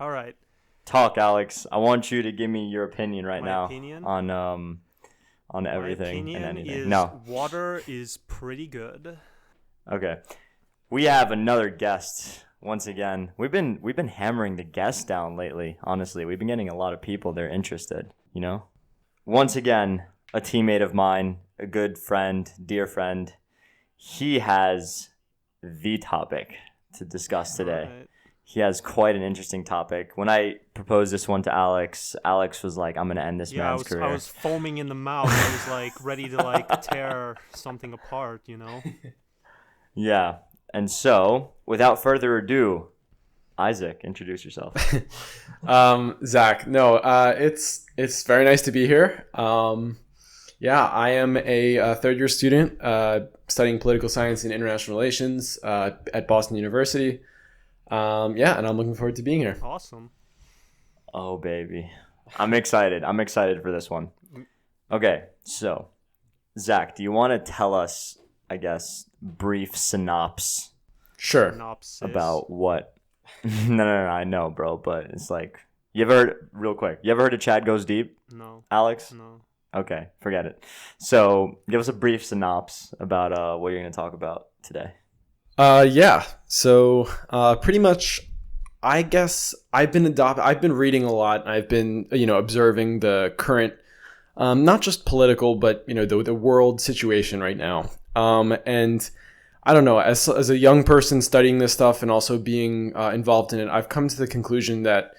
All right. Talk, Alex. I want you to give me your opinion right My now opinion. on My everything and opinion anything. is No. water is pretty good. Okay. We have another guest once again. We've been hammering the guests down lately, honestly. We've been getting a lot of people they're interested, you know? Once again, a teammate of mine, a good friend, dear friend. He has the topic to discuss All today. right. He has quite an interesting topic. When I proposed this one to Alex, Alex was like, "I'm gonna end this Yeah, I man's was I career." was foaming in the mouth. I was like ready to like tear something apart. Yeah. And so, without further ado, Isaac, introduce yourself. Zach, no, it's very nice to be here. Yeah, I am a third year student studying political science and international relations at Boston University. Yeah, and I'm looking forward to being here. Awesome. Oh, baby. I'm excited. I'm excited for this one. Okay, so, Zach, do you want to tell us, I guess, brief synopsis Sure. Synopsis. about what? No, I know, bro, but it's like, real quick, you ever heard of Chad Goes Deep, No. Alex? No. Okay, forget it. So, give us a brief synopsis about what you're going to talk about today. Yeah. So pretty much, I guess I've been reading a lot. I've been observing the current, not just political, but the world situation right now. And I don't know, as a young person studying this stuff and also being involved in it, I've come to the conclusion that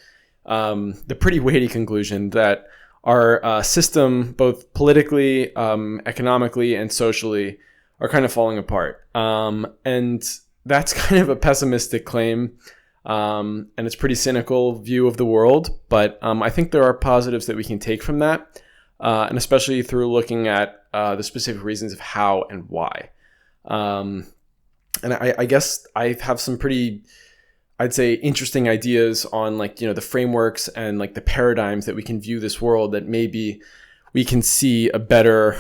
the pretty weighty conclusion that our system, both politically, economically, and socially, are kind of falling apart. And that's kind of a pessimistic claim. And it's a pretty cynical view of the world. But I think there are positives that we can take from that, and especially through looking at the specific reasons of how and why. And I guess I have some pretty, I'd say, interesting ideas on the frameworks and like the paradigms that we can view this world, that maybe we can see a better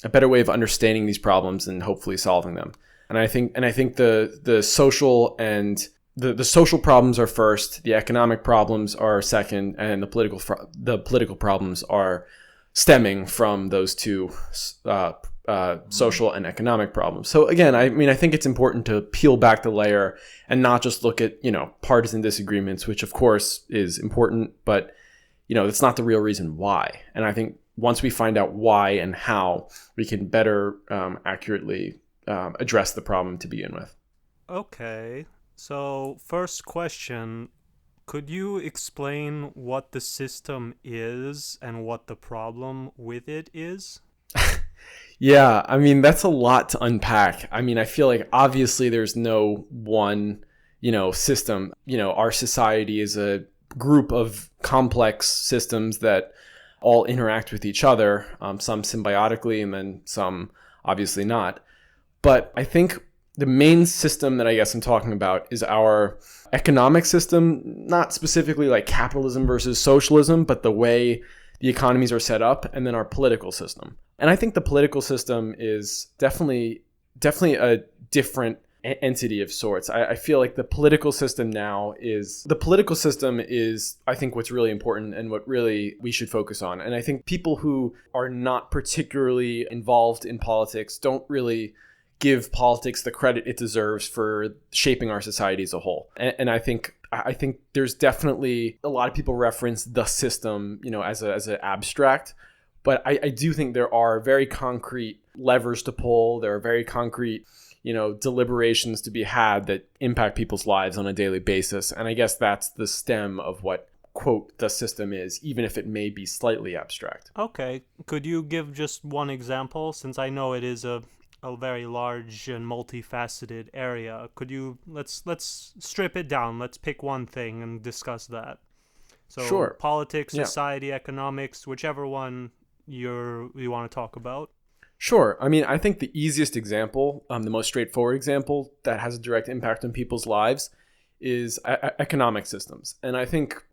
way of understanding these problems and hopefully solving them. And I think the social and the social problems are first, the economic problems are second, and the political problems are stemming from those two social and economic problems. So again, I mean, I think it's important to peel back the layer and not just look at partisan disagreements, which of course is important, but it's not the real reason why. And I think once we find out why and how, we can better accurately address the problem to begin with. Okay. So, first question, could you explain what the system is and what the problem with it is? Yeah, I mean, that's a lot to unpack. I mean, I feel like obviously there's no one, system. Our society is a group of complex systems that all interact with each other, some symbiotically and then some obviously not. But I think the main system that I guess I'm talking about is our economic system, not specifically like capitalism versus socialism, but the way the economies are set up, and then our political system. And I think the political system is definitely a different entity of sorts. I feel like the political system is, I think, what's really important and what really we should focus on. And I think people who are not particularly involved in politics don't really give politics the credit it deserves for shaping our society as a whole. And I think there's definitely a lot of people reference the system, as an abstract. But I do think there are very concrete levers to pull. There are very concrete, deliberations to be had that impact people's lives on a daily basis. And I guess that's the stem of what, quote, the system is, even if it may be slightly abstract. Okay. Could you give just one example, since I know it is a very large and multifaceted area? Could you let's strip it down. Let's pick one thing and discuss that. So Sure. politics, Yeah. society, economics, whichever one you want to talk about. Sure. I mean, I think the easiest example, the most straightforward example that has a direct impact on people's lives is economic systems. And I think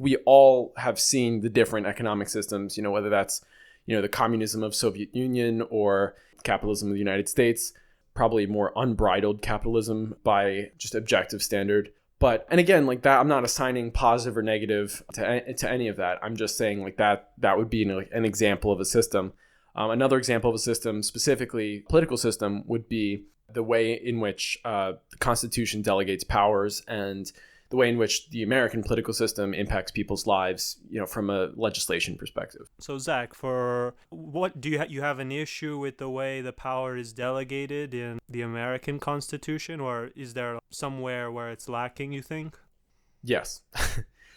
we all have seen the different economic systems, whether that's, the communism of Soviet Union or capitalism of the United States, probably more unbridled capitalism by just objective standard. But, and again, like that, I'm not assigning positive or negative to any of that. I'm just saying like that would be an example of a system. Another example of a system, specifically political system, would be the way in which the Constitution delegates powers and the way in which the American political system impacts people's lives, from a legislation perspective. So Zach, for what do you have an issue with the way the power is delegated in the American Constitution, or is there somewhere where it's lacking, you think? Yes.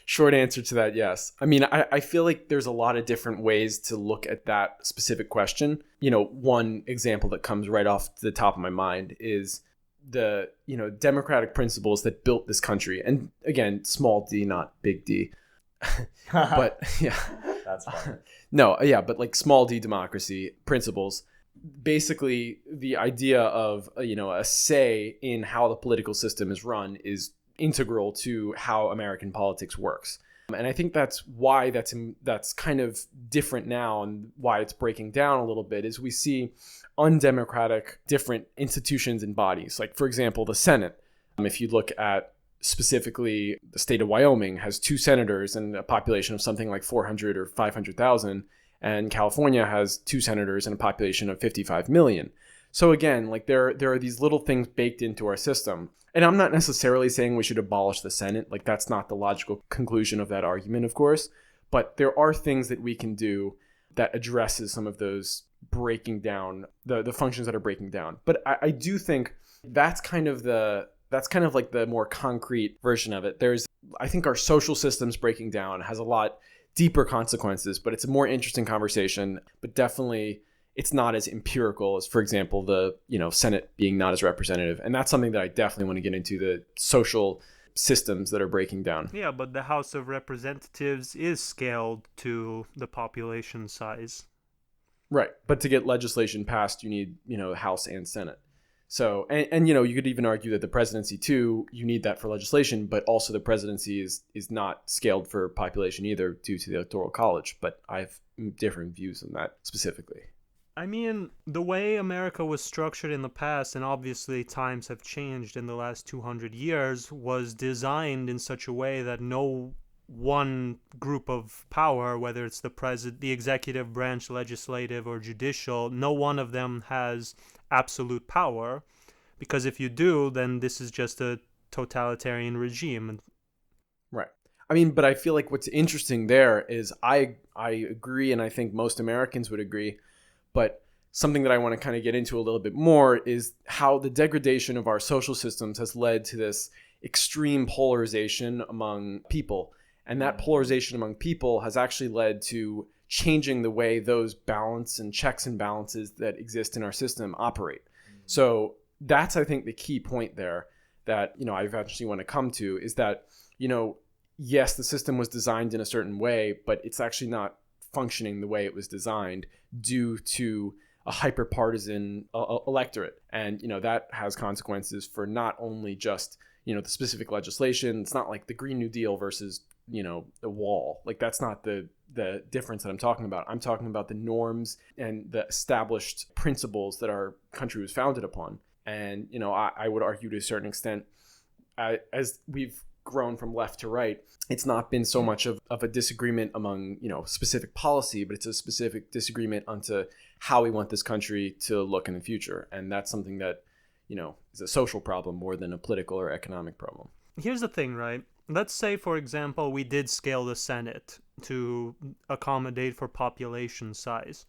Short answer to that, yes. I mean, I feel like there's a lot of different ways to look at that specific question. One example that comes right off the top of my mind is the democratic principles that built this country, and again, small d, not big D. But yeah, that's fine. No, yeah, but like small d democracy principles, basically the idea of a say in how the political system is run is integral to how American politics works. And I think that's why that's kind of different now, and why it's breaking down a little bit is we see undemocratic different institutions and bodies. Like, for example, the Senate. If you look at specifically the state of Wyoming has 2 senators and a population of something like 400 or 500,000, and California has 2 senators and a population of 55 million. So again, like there are these little things baked into our system. And I'm not necessarily saying we should abolish the Senate. Like, that's not the logical conclusion of that argument, of course. But there are things that we can do that addresses some of those breaking down, the functions that are breaking down. But I do think that's kind of like the more concrete version of it. I think our social systems breaking down has a lot deeper consequences, but it's a more interesting conversation. But definitely, it's not as empirical as, for example, the Senate being not as representative. And that's something that I definitely want to get into, the social systems that are breaking down. Yeah, but the House of Representatives is scaled to the population size. Right. But to get legislation passed, you need, House and Senate. So, and you could even argue that the presidency too, you need that for legislation, but also the presidency is not scaled for population either due to the Electoral College. But I have different views on that specifically. I mean, the way America was structured in the past, and obviously times have changed in the last 200 years, was designed in such a way that no one group of power, whether it's the executive branch, legislative, or judicial, no one of them has absolute power. Because if you do, then this is just a totalitarian regime. Right. I mean, but I feel like what's interesting there is I agree, and I think most Americans would agree. But something that I want to kind of get into a little bit more is how the degradation of our social systems has led to this extreme polarization among people. And that polarization among people has actually led to changing the way those balance and checks and balances that exist in our system operate. So that's, I think, the key point there that, I eventually want to come to is that, yes, the system was designed in a certain way, but it's actually not functioning the way it was designed due to a hyper-partisan electorate. And, that has consequences for not only just, the specific legislation. It's not like the Green New Deal versus, the wall. Like, that's not the difference that I'm talking about. I'm talking about the norms and the established principles that our country was founded upon. And, I would argue to a certain extent, as we've grown from left to right, it's not been so much of a disagreement among, specific policy, but it's a specific disagreement onto how we want this country to look in the future. And that's something that, is a social problem more than a political or economic problem. Here's the thing, right? Let's say, for example, we did scale the Senate to accommodate for population size.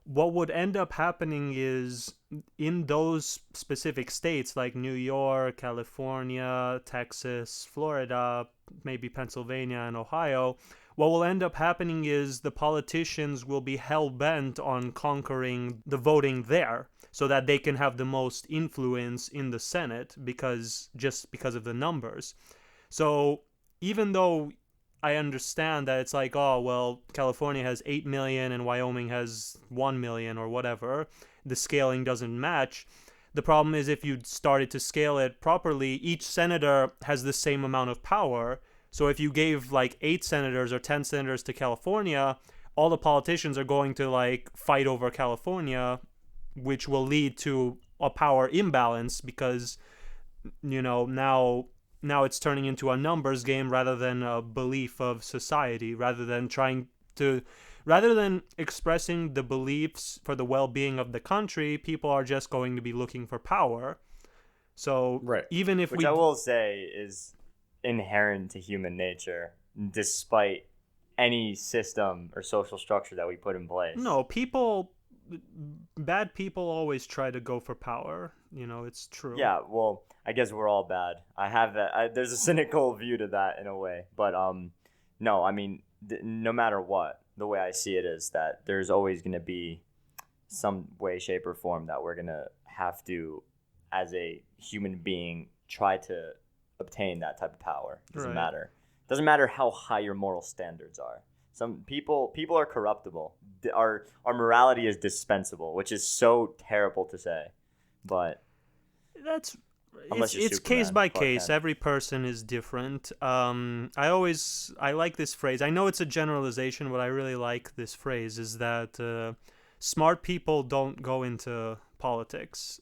What would end up happening is in those specific states like New York, California, Texas, Florida, maybe Pennsylvania and Ohio, what will end up happening is the politicians will be hell-bent on conquering the voting there so that they can have the most influence in the Senate because of the numbers. So even though I understand that it's like, oh, well, California has 8 million and Wyoming has 1 million or whatever, the scaling doesn't match. The problem is if you started to scale it properly, each senator has the same amount of power. So if you gave like 8 senators or 10 senators to California, all the politicians are going to like fight over California, which will lead to a power imbalance because, now now it's turning into a numbers game rather than a belief of society, rather than expressing the beliefs for the well-being of the country, people are just going to be looking for power. So Right. even if Which I will say is inherent to human nature, despite any system or social structure that we put in place. no, bad people always try to go for power. It's true. Yeah, well, I guess we're all bad. I have that. There's a cynical view to that in a way, but no, I mean, no matter what, the way I see it is that there's always going to be some way, shape, or form that we're going to have to, as a human being, try to obtain that type of power. Doesn't Right. matter. Doesn't matter how high your moral standards are. Some people are corruptible. Our morality is dispensable, which is so terrible to say, but That's Unless you're it's case Superman, by Clark case. Kent. Every person is different. I like this phrase. I know it's a generalization, but I really like this phrase. Is that smart people don't go into politics?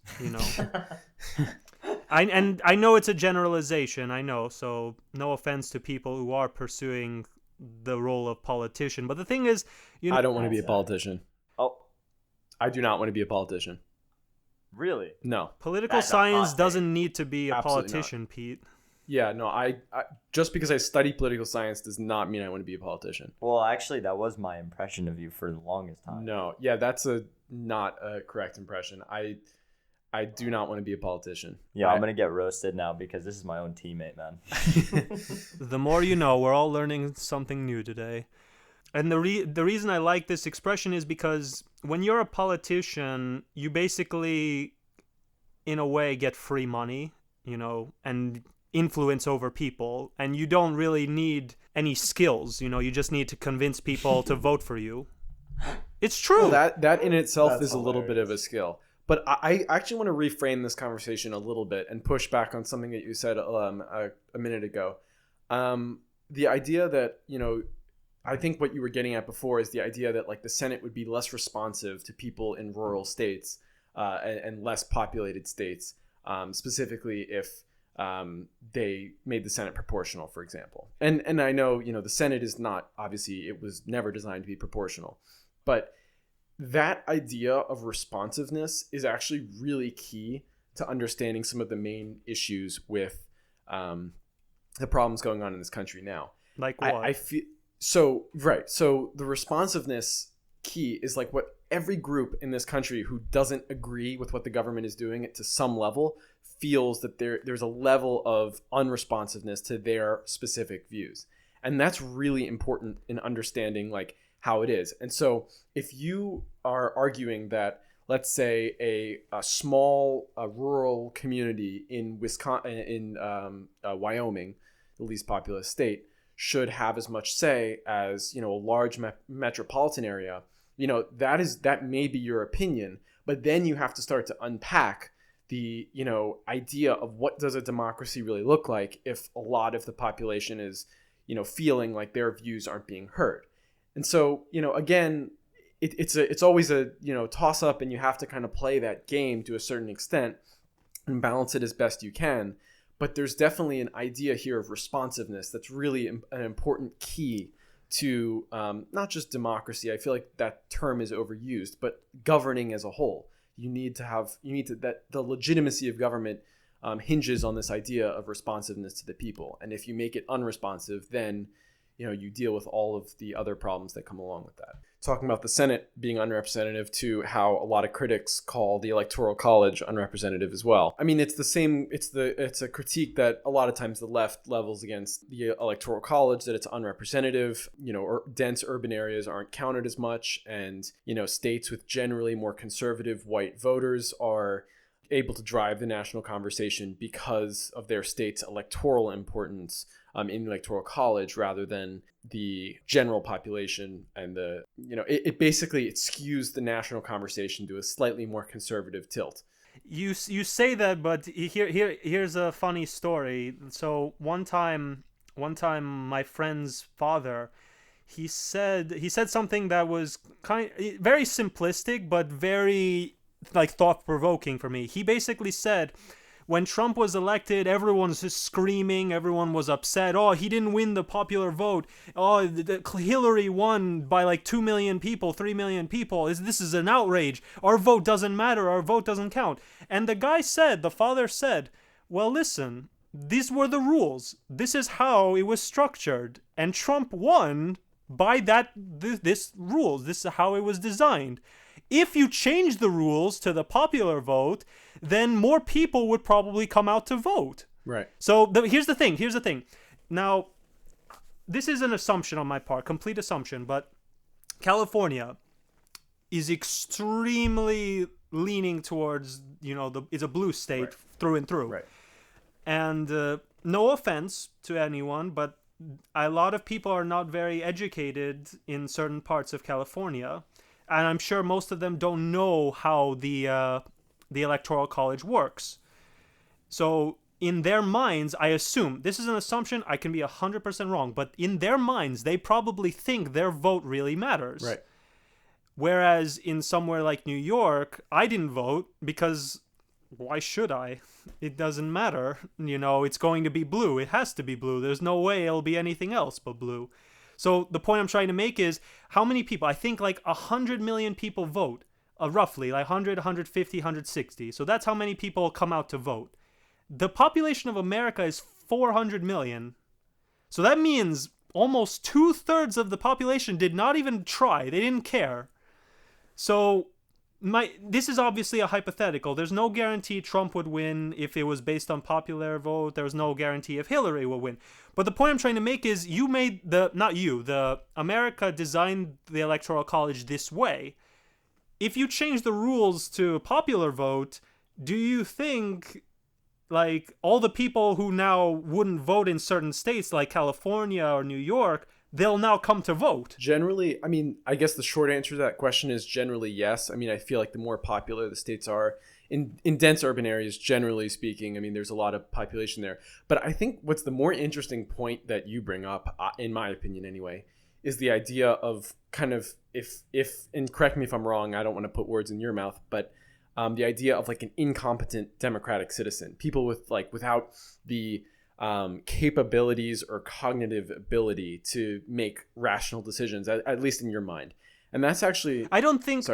I know it's a generalization. I know, so no offense to people who are pursuing the role of politician. But the thing is, I don't want to be a politician. oh, I do not want to be a politician. really? No. political That's a science hot take. doesn't need to be a Absolutely not. politician, Pete. Yeah, no, I just because I study political science does not mean I want to be a politician. Well, actually, that was my impression of you for the longest time. No, yeah, that's not a correct impression. I do not want to be a politician. Yeah, I'm gonna get roasted now because this is my own teammate, man. The more you know. We're all learning something new today. And the reason I like this expression is because when you're a politician, you basically, in a way, get free money, and influence over people. And you don't really need any skills, you just need to convince people to vote for you. It's true. Well, that in itself That's is a little bit of a skill. But I actually want to reframe this conversation a little bit and push back on something that you said a minute ago. The idea that, I think what you were getting at before is the idea that like the Senate would be less responsive to people in rural states and less populated states, specifically if they made the Senate proportional, for example. And I know, the Senate is not, obviously, it was never designed to be proportional. But that idea of responsiveness is actually really key to understanding some of the main issues with the problems going on in this country now. Like what? I feel so right. So the responsiveness key is like what every group in this country who doesn't agree with what the government is doing to some level feels that there's a level of unresponsiveness to their specific views. And that's really important in understanding like how it is. And so if you are arguing that, let's say a small rural community in Wyoming, the least populous state, should have as much say as a large metropolitan area, that may be your opinion, but then you have to start to unpack the idea of what does a democracy really look like if a lot of the population is feeling like their views aren't being heard. And so again, it's always a toss up, and you have to kind of play that game to a certain extent and balance it as best you can. But there's definitely an idea here of responsiveness that's really an important key to not just democracy. I feel like that term is overused, but governing as a whole. That the legitimacy of government hinges on this idea of responsiveness to the people. And if you make it unresponsive, then you deal with all of the other problems that come along with that. Talking about the Senate being unrepresentative to how a lot of critics call the Electoral College unrepresentative as well. I mean, it's the same. It's a critique that a lot of times the left levels against the Electoral College, that it's unrepresentative. Dense urban areas aren't counted as much, and states with generally more conservative white voters are able to drive the national conversation because of their state's electoral importance in the Electoral College rather than the general population. And it basically skews the national conversation to a slightly more conservative tilt. You say that, but here's a funny story. So one time my friend's father, he said something that was very simplistic but very like thought-provoking for me. He basically said, when Trump was elected, everyone was just screaming, everyone was upset. Oh, he didn't win the popular vote. Oh, Hillary won by like 2 million people, 3 million people. This is an outrage. Our vote doesn't matter. Our vote doesn't count. And the father said, well, listen, these were the rules. This is how it was structured. And Trump won by this rules. This is how it was designed. If you change the rules to the popular vote, then more people would probably come out to vote. Right. So here's the thing. Now, this is an assumption on my part, complete assumption, but California is extremely leaning towards, it's a blue state Right. through and through. Right. And no offense to anyone, but a lot of people are not very educated in certain parts of California. And I'm sure most of them don't know how the Electoral College works. So in their minds, I assume, this is an assumption, I can be 100% wrong, but in their minds, they probably think their vote really matters. Right. Whereas in somewhere like New York, I didn't vote because why should I? It doesn't matter. It's going to be blue. It has to be blue. There's no way it'll be anything else but blue. So the point I'm trying to make is how many people, I think like 100 million people vote, roughly like 100, 150, 160. So that's how many people come out to vote. The population of America is 400 million. So that means almost 2/3 of the population did not even try. They didn't care. So this is obviously a hypothetical. There's no guarantee Trump would win if it was based on popular vote. There's no guarantee if Hillary will win. But the point I'm trying to make is the America designed the Electoral College this way. If you change the rules to popular vote, do you think like all the people who now wouldn't vote in certain states like California or New York, they'll now come to vote? Generally, I mean, I guess the short answer to that question is generally yes. I mean, I feel like the more popular the states are in dense urban areas, generally speaking, I mean, there's a lot of population there. But I think what's the more interesting point that you bring up, in my opinion anyway, is the idea of kind of if and correct me if I'm wrong, I don't want to put words in your mouth, but the idea of like an incompetent democratic citizen, people without the capabilities or cognitive ability to make rational decisions, at least in your mind. And that's actually, I don't think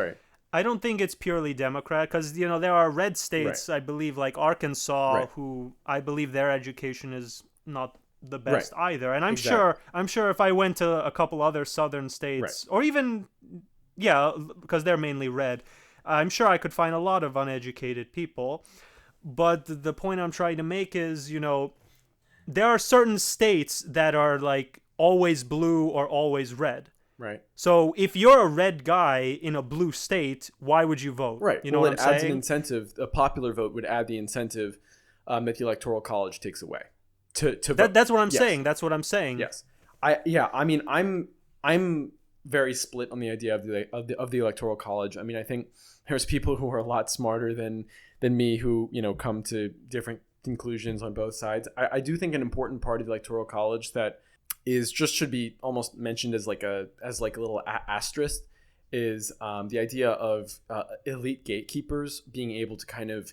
it's purely Democrat because, there are red states, right, I believe, like Arkansas, right, who I believe their education is not the best, right, either. And I'm sure if I went to a couple other southern states, right, or even, because they're mainly red, I'm sure I could find a lot of uneducated people. But the point I'm trying to make is, there are certain states that are like always blue or always red. Right. So if you're a red guy in a blue state, why would you vote? Right. What I'm saying? It adds an incentive. A popular vote would add the incentive that the Electoral College takes away. To vote. That's what I'm saying. That's what I'm saying. Yes. I mean, I'm very split on the idea of the Electoral College. I mean, I think there's people who are a lot smarter than me who come to different conclusions on both sides. I do think an important part of the Electoral College that should be almost mentioned as like a little asterisk is the idea of elite gatekeepers being able to kind of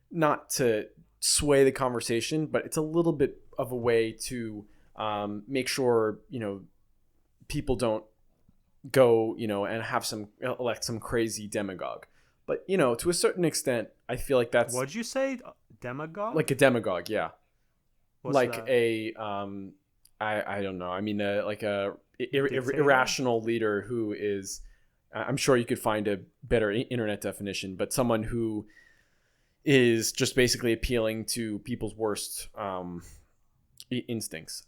not to sway the conversation, but it's a little bit of a way to make sure people don't go and have elect some crazy demagogue. But to a certain extent, I feel like that's, what'd you say, demagogue? Like a demagogue, yeah. What's like that? I don't know. I mean, like a irrational leader who is, I'm sure you could find a better internet definition, but someone who is just basically appealing to people's worst instincts.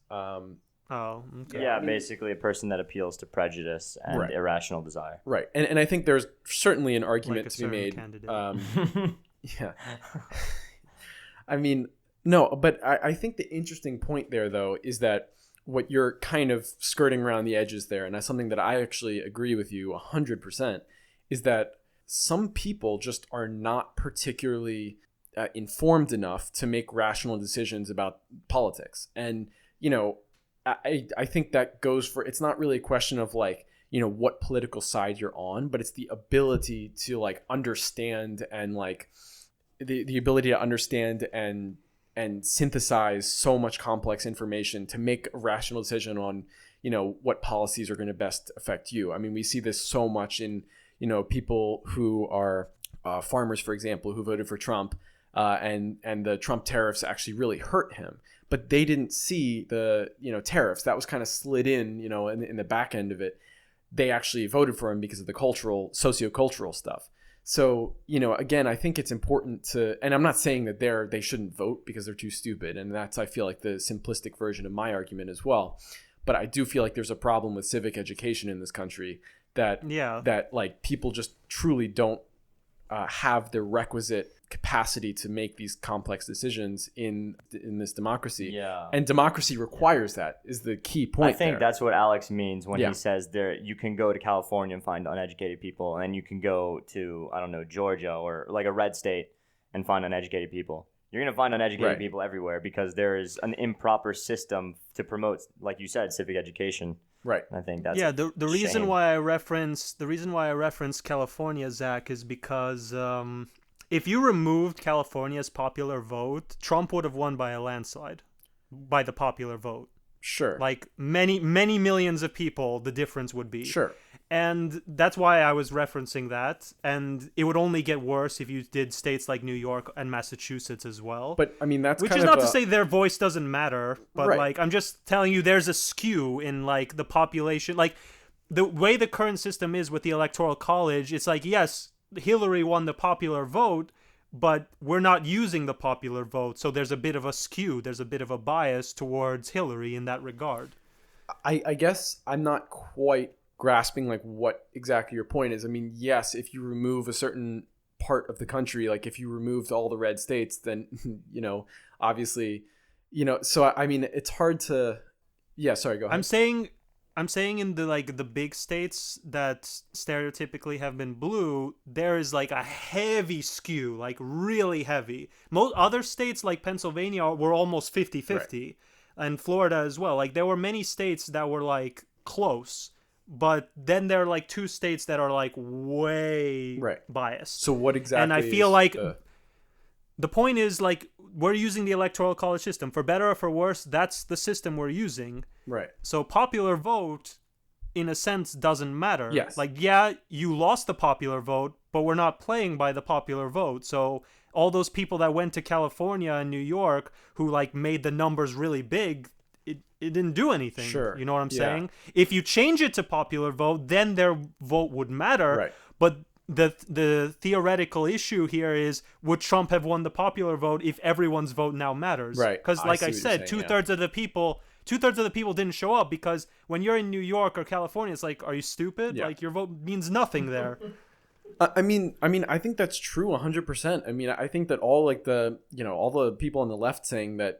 Oh, okay. Yeah, basically a person that appeals to prejudice and right, irrational desire. Right. And I think there's certainly an argument like to be made. Yeah. I mean, no, but I think the interesting point there, though, is that what you're kind of skirting around the edges there, and that's something that I actually agree with you 100%, is that some people just are not particularly informed enough to make rational decisions about politics. And, I think that goes for, it's not really a question of like, what political side you're on, but it's the ability to like understand and like the ability to understand and synthesize so much complex information to make a rational decision on, what policies are going to best affect you. I mean, we see this so much in, people who are farmers, for example, who voted for Trump, and the Trump tariffs actually really hurt him. But they didn't see the, tariffs. That was kind of slid in the back end of it. They actually voted for him because of the sociocultural stuff. So, again, I think it's important to, and I'm not saying that they shouldn't vote because they're too stupid. And that's, I feel like, the simplistic version of my argument as well. But I do feel like there's a problem with civic education in this country that like people just truly don't have the requisite capacity to make these complex decisions in this democracy. Yeah. And democracy requires that, is the key point. I think that's what Alex means when Yeah. he says you can go to California and find uneducated people, and you can go to, I don't know, Georgia or like a red state and find uneducated people. You're going to find uneducated Right. people everywhere because there is an improper system to promote, like you said, civic education. Right. And I think that's the reason shame. why I reference California, Zach, is because if you removed California's popular vote, Trump would have won by a landslide, by the popular vote. Sure. Like many millions of people, the difference would be. Sure. And that's why I was referencing that. And it would only get worse if you did states like New York and Massachusetts as well. But I mean, that's Which kind is of not to say their voice doesn't matter, but Right. like I'm just telling you there's a skew in like the population. Like the way the current system is with the Electoral College, it's like, yes, Hillary won the popular vote, but we're not using the popular vote. So there's a bit of a skew. There's a bit of a bias towards Hillary in that regard. I guess I'm not quite grasping like what exactly your point is. I mean, yes, if you remove a certain part of the country, like if you removed all the red states, then obviously, so I mean, it's hard to. Yeah, sorry, go ahead. I'm saying in the big states that stereotypically have been blue, there is like a heavy skew, like really heavy. Most other states like Pennsylvania were almost 50-50, and Florida as well. Like there were many states that were like close, but then there are like two states that are like way Right. biased. So what exactly? And I feel is like the- the point is like we're using the Electoral College system for better or for worse. That's the system we're using. right. So popular vote, in a sense, doesn't matter. Yes. Like, yeah, you lost the popular vote, but we're not playing by the popular vote. So all those people that went to California and New York who like made the numbers really big, it didn't do anything. Sure. You know what I'm Yeah. saying? If you change it to popular vote, then their vote would matter. Right. But the theoretical issue here is, would Trump have won the popular vote if everyone's vote now matters? Right. Because I like see I what you're said, saying, yeah. two-thirds of the people didn't show up because when you're in New York or California, it's like, are you stupid? Yeah. Like your vote means nothing there. I mean, I think that's true 100%. I mean, I think that all like the, all the people on the left saying that,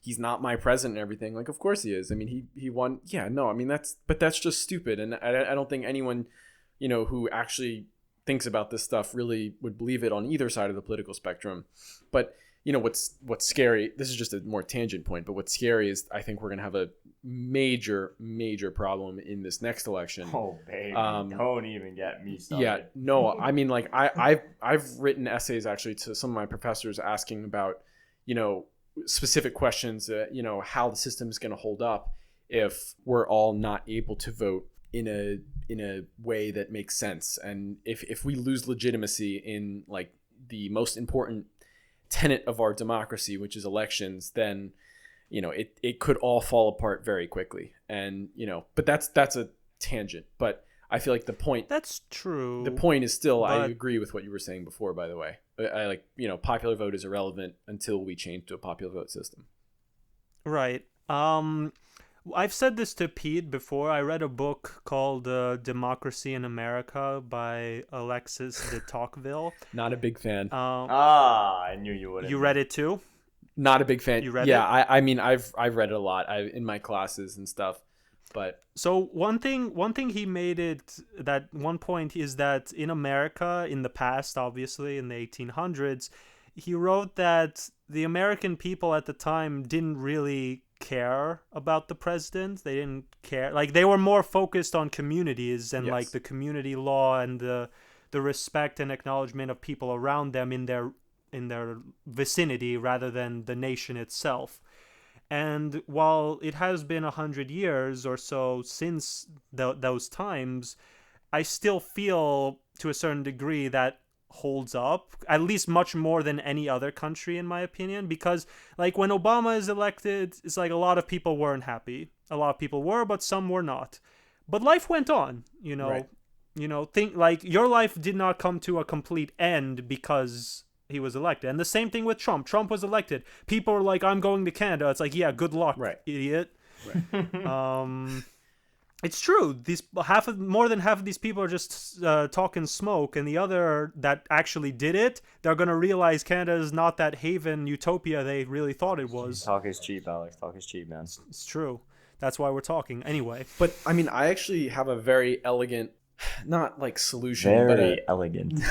he's not my president and everything, like, of course he is. I mean, he won. Yeah, no, I mean, that's just stupid. And I don't think anyone, who actually thinks about this stuff really would believe it on either side of the political spectrum. But, what's scary, this is just a more tangent point, but what's scary is I think we're going to have a major problem in this next election. Oh, baby. Don't even get me started. Yeah, no, I mean, like I've written essays actually to some of my professors asking about, specific questions, how the system is going to hold up if we're all not able to vote in a way that makes sense, and if we lose legitimacy in like the most important tenet of our democracy, which is elections, then it could all fall apart very quickly. And but that's a tangent. But I feel like the point is still, I but- agree with what you were saying before, by the way. I like, popular vote is irrelevant until we change to a popular vote system. Right. I've said this to Pete before. I read a book called Democracy in America by Alexis de Tocqueville. Not a big fan. I knew you would. You read it too? Not a big fan. You read yeah, it? I mean, I've read it a lot in my classes and stuff. But So one thing he made it that one point is that in America in the past, obviously in the 1800s, he wrote that the American people at the time didn't really care about the president. They didn't care. Like they were more focused on communities and Yes. like the community law and the respect and acknowledgement of people around them in their in their vicinity rather than the nation itself. And while it has been 100 years or so since those times, I still feel to a certain degree that holds up, at least much more than any other country, in my opinion. Because, like, when Obama is elected, it's like a lot of people weren't happy. A lot of people were, but some were not. But life went on, you know. Right. You know, think like your life did not come to a complete end because he was elected. And the same thing with Trump. Trump was elected. People were like, I'm going to Canada. It's like, yeah, good luck, Right. idiot. Right. It's true. More than half of these people are just talking smoke, and the other that actually did it, they're gonna realize Canada is not that haven utopia they really thought it was. Talk is cheap, Alex. Talk is cheap, man. It's true. That's why we're talking. Anyway, But I mean, I actually have a very elegant, not like solution, but Very elegant.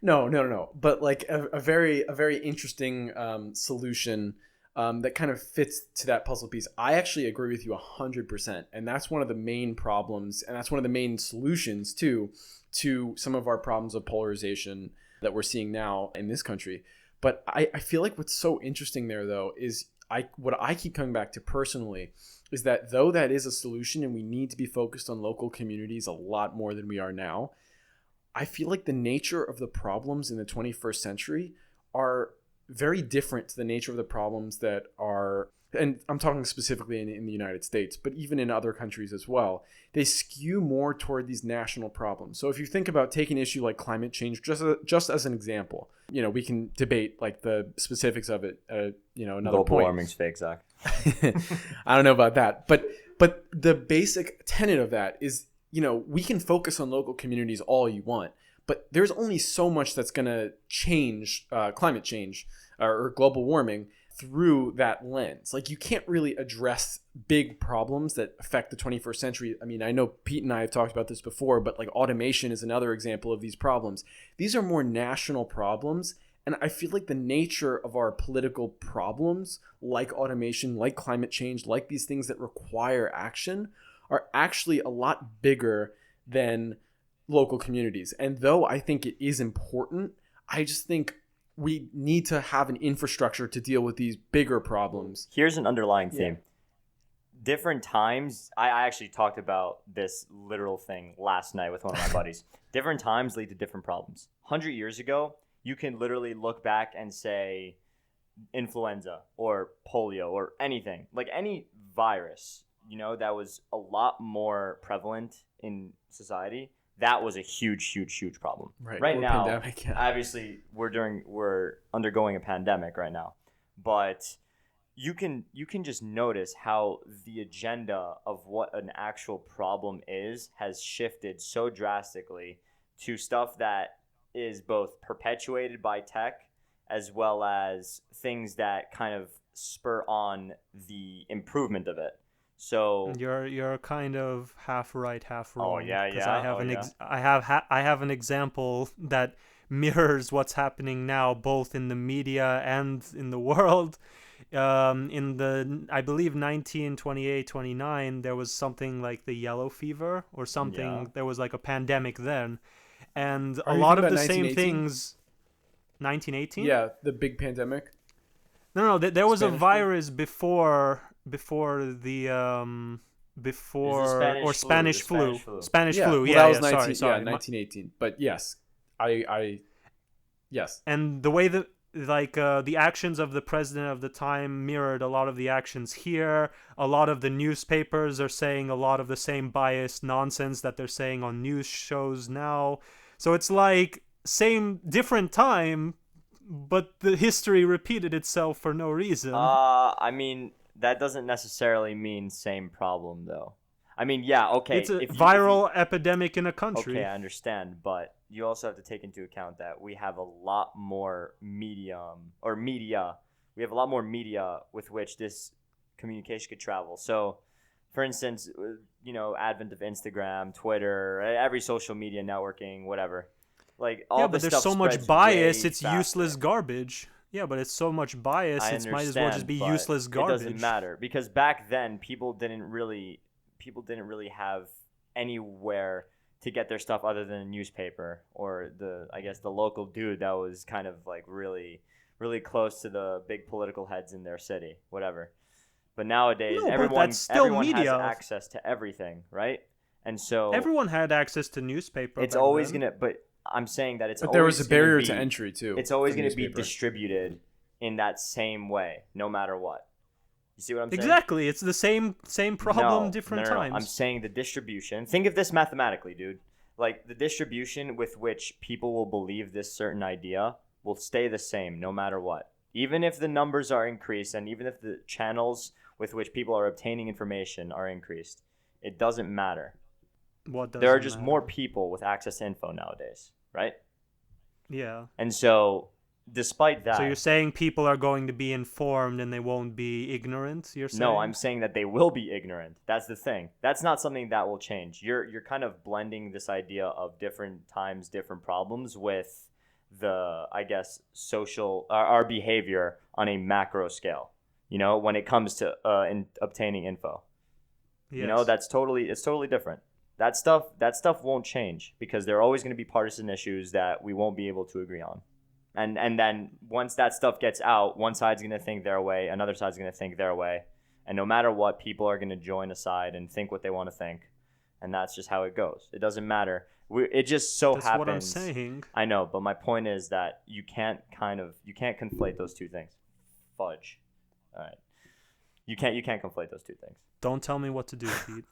no, but like a very interesting solution that kind of fits to that puzzle piece. I actually agree with you 100%, and that's one of the main problems, and that's one of the main solutions too to some of our problems of polarization that we're seeing now in this country. But I feel like what's so interesting there though is what I keep coming back to personally is that though that is a solution and we need to be focused on local communities a lot more than we are now, I feel like the nature of the problems in the 21st century are very different to the nature of the problems that are, and I'm talking specifically in the United States, but even in other countries as well, they skew more toward these national problems. So if you think about taking an issue like climate change, just as an example, you know, we can debate like the specifics of it, you know, another Global point. warming's fake, Zach. I don't know about that, but the basic tenet of that is, you know, we can focus on local communities all you want, but there's only so much that's going to change climate change or global warming through that lens. Like, you can't really address big problems that affect the 21st century. I mean, I know Pete and I have talked about this before, but like automation is another example of these problems. These are more national problems. And I feel like the nature of our political problems, like automation, like climate change, like these things that require action, are actually a lot bigger than local communities. And though I think it is important, I just think we need to have an infrastructure to deal with these bigger problems. Here's an underlying theme. Yeah. Different times, I actually talked about this literal thing last night with one of my buddies. Different times lead to different problems. 100 years ago, you can literally look back and say influenza or polio or anything, like any virus, you know, that was a lot more prevalent in society. That was a huge problem. Right Or now, pandemic, yeah. obviously, we're undergoing a pandemic right now, but you can just notice how the agenda of what an actual problem is has shifted so drastically to stuff that is both perpetuated by tech as well as things that kind of spur on the improvement of it. So you're kind of half right, half wrong. Oh, yeah, 'cause yeah. I have Oh, yeah. I have an example that mirrors what's happening now, both in the media and in the world. In the, I believe, 1928, 29, there was something like the yellow fever or something. Yeah. There was like a pandemic then, and Are a you lot of thinking the about same 1918? things. 1918? Yeah, the big pandemic. No, there was a Spanish flu? virus before the before or Spanish flu. Spanish Yeah, flu. well, Yeah, that was yeah, 19, sorry. yeah, 1918. But yes, I yes. And the way that the actions of the president of the time mirrored a lot of the actions here. A lot of the newspapers are saying a lot of the same biased nonsense that they're saying on news shows now. So it's like same different time, but the history repeated itself for no reason. I mean, that doesn't necessarily mean same problem, though. I mean, yeah, okay. It's a if you- viral epidemic in a country. Okay, I understand, but you also have to take into account that we have a lot more media. We have a lot more media with which this communication could travel. So, for instance, you know, advent of Instagram, Twitter, every social media networking, whatever. Like all Yeah, this but there's stuff so much spreads bias, way it's faster. useless garbage. Yeah, but it's so much bias, I it might as well just understand, be but useless garbage. It doesn't matter because back then people didn't really have anywhere to get their stuff other than a newspaper or the local dude that was kind of like really really close to the big political heads in their city, whatever. But nowadays, No, but everyone that's still everyone media. has access to everything, right? And so Everyone had access to newspaper. it's back always then. gonna. But I'm saying that it's But always there was a gonna barrier be- to entry too. It's always for going to be newspaper. distributed in that same way, no matter what. You see what I'm saying? Exactly. It's the same problem, different no. times. I'm saying the distribution. Think of this mathematically, dude. Like the distribution with which people will believe this certain idea will stay the same no matter what. Even if the numbers are increased and even if the channels with which people are obtaining information are increased, it doesn't matter. What does There are just more people with access to info nowadays, right? Yeah. And so, despite that, So you're saying people are going to be informed and they won't be ignorant? You're saying? no, I'm saying that they will be ignorant. That's the thing. That's not something that will change. You're kind of blending this idea of different times, different problems with the, I guess, social our behavior on a macro scale. You know, when it comes to in obtaining info. Yes. You know, it's totally different. That stuff won't change because there are always going to be partisan issues that we won't be able to agree on. And then once that stuff gets out, one side's going to think their way, another side's going to think their way. And no matter what, people are going to join a side and think what they want to think. And that's just how it goes. It doesn't matter. It just so That's happens. what I'm saying. I know, but my point is that you can't conflate those two things. Fudge. All right. You can't conflate those two things. Don't tell me what to do, Pete.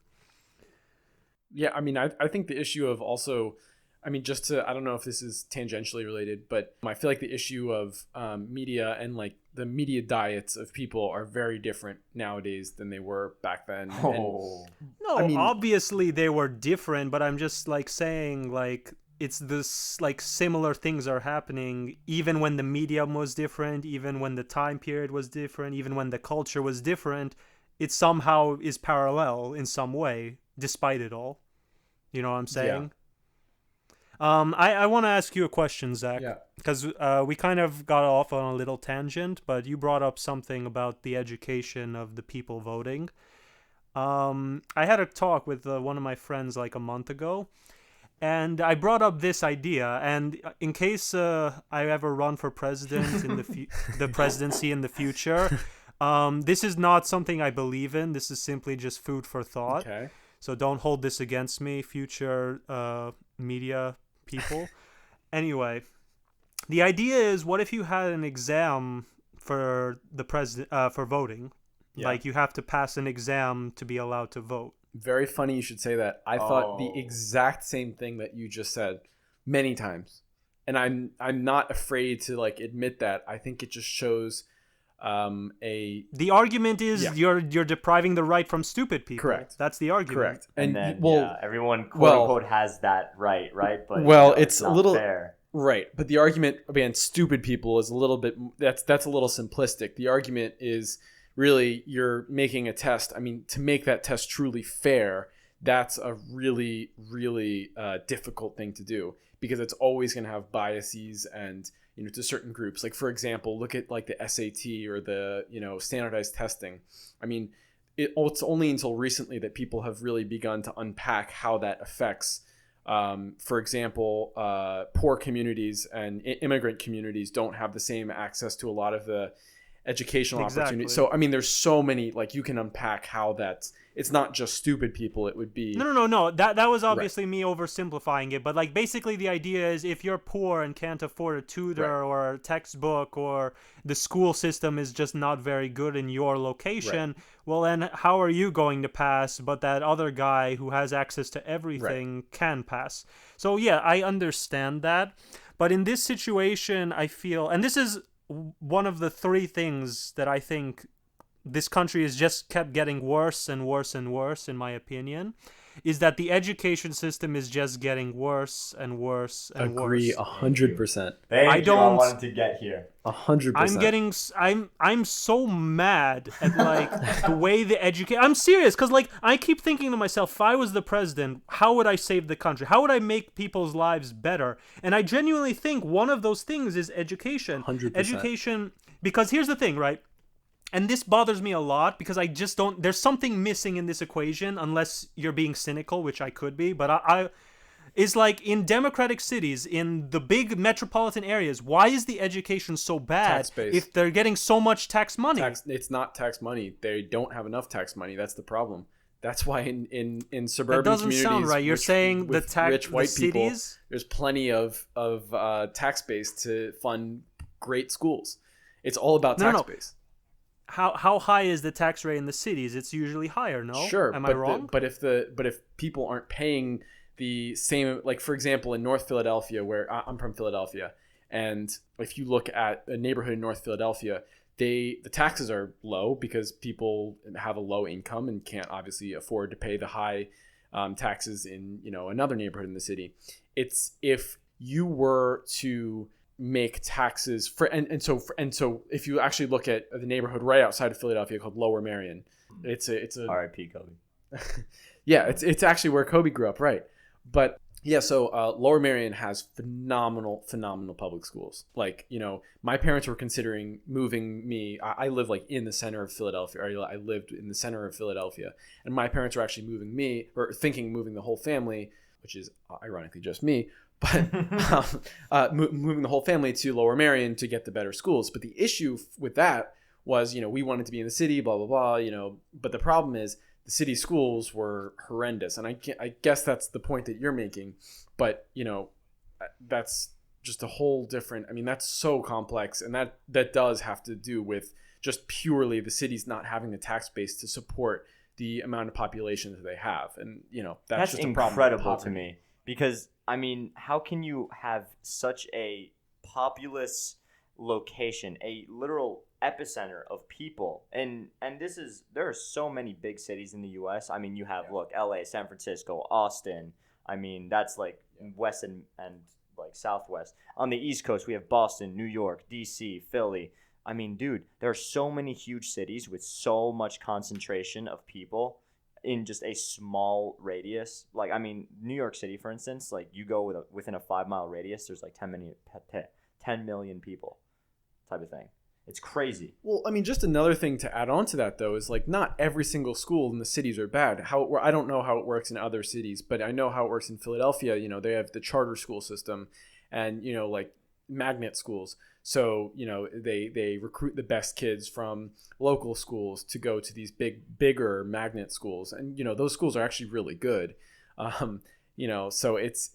Yeah, I mean, I think the issue of also, I mean, just to, I don't know if this is tangentially related, but I feel like the issue of media and like the media diets of people are very different nowadays than they were back then. Oh. No, I mean- obviously they were different, but I'm just like saying like it's this like similar things are happening even when the medium was different, even when the time period was different, even when the culture was different. It somehow is parallel in some way, despite it all. You know what I'm saying? I want to ask you a question, Zach. Yeah. Because we kind of got off on a little tangent, but you brought up something about the education of the people voting. I had a talk with one of my friends like a month ago, and I brought up this idea. And in case I ever run for president in the presidency in the future, this is not something I believe in. This is simply just food for thought. Okay. So don't hold this against me, future media people. Anyway, the idea is, what if you had an exam for the president for voting? Yeah. Like you have to pass an exam to be allowed to vote. Very funny you should say that. I thought the Oh. exact same thing that you just said many times. And I'm not afraid to like admit that. I think it just shows a The argument is Yeah. you're depriving the right from stupid people. Correct. That's the argument. correct. And then well, everyone quote well- unquote has that right? But Well, you know, it's a not little- fair. right, but the argument against stupid people is a little bit that's a little simplistic. The argument is really you're making a test. I mean, to make that test truly fair, that's a really difficult thing to do because it's always going to have biases and to certain groups. Like for example, look at like the SAT or the standardized testing. I mean, it's only until recently that people have really begun to unpack how that affects. For example, poor communities and immigrant communities don't have the same access to a lot of the educational opportunities. So, I mean, there's so many, like you can unpack how it's not just stupid people. It would be. No. That was obviously me oversimplifying it. But like basically the idea is if you're poor and can't afford a tutor Right. or a textbook or the school system is just not very good in your location, well then how are you going to pass but that other guy who has access to everything can pass? So yeah, I understand that. But in this situation, I feel, and this is one of the three things that I think this country has just kept getting worse and worse and worse, in my opinion, is that the education system is just getting worse and worse and Agree worse. 100%. Thank I you. I don't- wanted to get here. 100%. I'm so mad at like the way the education. I'm serious, because like I keep thinking to myself, if I was the president, how would I save the country? How would I make people's lives better? And I genuinely think one of those things is education. 100%. Education, because here's the thing, right? And this bothers me a lot because I just don't. There's something missing in this equation, unless you're being cynical, which I could be. But is like in democratic cities, in the big metropolitan areas, why is the education so bad Tax-based. if they're getting so much tax money? It's not tax money. They don't have enough tax money. That's the problem. That's why in suburban That doesn't communities, sound right. You're saying the with rich white people, cities? there's plenty of tax base to fund great schools. It's all about No, no, tax no. base. How high is the tax rate in the cities? It's usually higher, no? Sure, Am but I wrong? but if people aren't paying the same, like for example, in North Philadelphia, where I'm from Philadelphia, and if you look at a neighborhood in North Philadelphia, the taxes are low because people have a low income and can't obviously afford to pay the high taxes in another neighborhood in the city. It's if you were to make taxes for and so if you actually look at the neighborhood right outside of Philadelphia called Lower Merion, it's a R.I.P. Kobe. yeah, it's actually where Kobe grew up, right? But yeah, so Lower Merion has phenomenal public schools. Like, my parents were considering moving me. I live like in the center of Philadelphia. Or I lived in the center of Philadelphia, and my parents were actually moving me, or thinking moving the whole family, which is ironically just me, but moving the whole family to Lower Merion to get the better schools. But the issue with that was, we wanted to be in the city, blah blah blah, But the problem is, the city schools were horrendous, and I guess that's the point that you're making, but that's just a whole different. I mean, that's so complex, and that does have to do with just purely the cities not having the tax base to support the amount of population that they have, and that's just a problem with incredible to poverty. me, because I mean, how can you have such a populous location, a literal epicenter of people, and there are so many big cities in the US. I mean, you have LA, San Francisco, Austin. I mean, that's like west and like southwest. On the East Coast, we have Boston, New York, DC, Philly. I mean, dude, there are so many huge cities with so much concentration of people in just a small radius. Like, I mean, New York City, for instance, like you go within a 5-mile radius, there's like 10 million people type of thing. It's crazy. Well, I mean, just another thing to add on to that, though, is like not every single school in the cities are bad. I don't know how it works in other cities, but I know how it works in Philadelphia. They have the charter school system, and like magnet schools. So they recruit the best kids from local schools to go to these bigger magnet schools, and those schools are actually really good. So it's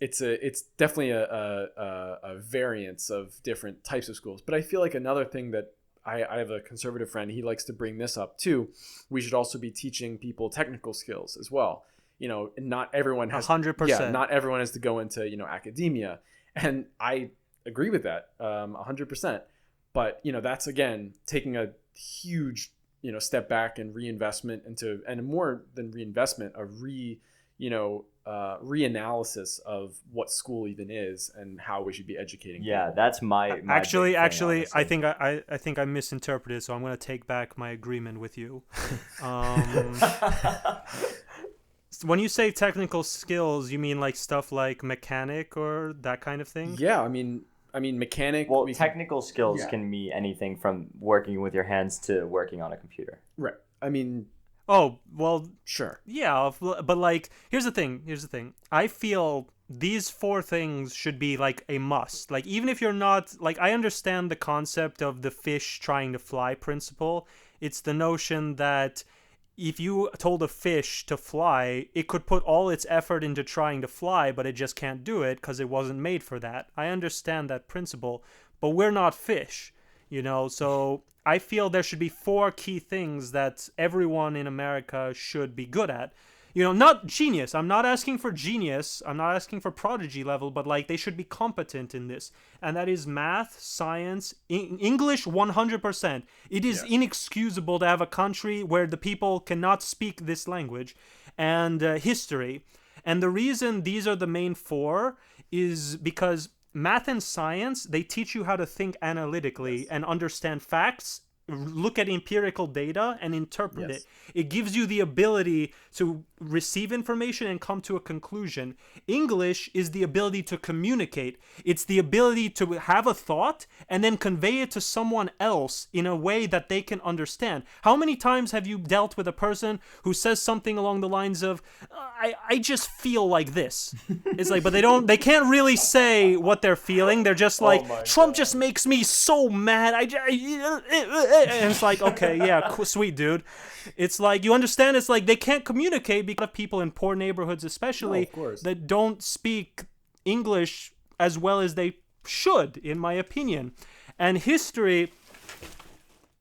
definitely a variance of different types of schools. But I feel like another thing that I have a conservative friend, he likes to bring this up too. We should also be teaching people technical skills as well. Not everyone has 100%. Yeah, not everyone has to go into academia, and I agree with that 100%. But that's again taking a huge step back and reinvestment into, and more than reinvestment, a reanalysis of what school even is and how we should be educating people. That's my Actually, big thing, honestly. I think I misinterpreted, so I'm going to take back my agreement with you. When you say technical skills, you mean like stuff like mechanic or that kind of thing? Yeah, I mean mechanic. Well, technical skills can be anything from working with your hands to working on a computer. Right. I mean, Oh, well, sure. yeah, but like, here's the thing. I feel these 4 things should be like a must. Like, even if you're not, like, I understand the concept of the fish trying to fly principle. It's the notion that if you told a fish to fly, it could put all its effort into trying to fly, but it just can't do it because it wasn't made for that. I understand that principle, but we're not fish, so I feel there should be 4 key things that everyone in America should be good at. Not genius. I'm not asking for genius. I'm not asking for prodigy level, but like they should be competent in this. And that is math, science, English 100%. It is inexcusable to have a country where the people cannot speak this language, and history. And the reason these are the main 4 is because math and science, they teach you how to think analytically and understand facts, look at empirical data and interpret it. It gives you the ability to receive information and come to a conclusion. English is the ability to communicate. It's the ability to have a thought and then convey it to someone else in a way that they can understand. How many times have you dealt with a person who says something along the lines of, I just feel like this. It's like, but they can't really say what they're feeling. They're just like, Trump just makes me so mad. And it's like, okay, yeah, sweet dude. It's like, you understand, it's like they can't communicate because of people in poor neighborhoods especially that don't speak English as well as they should, in my opinion. And history,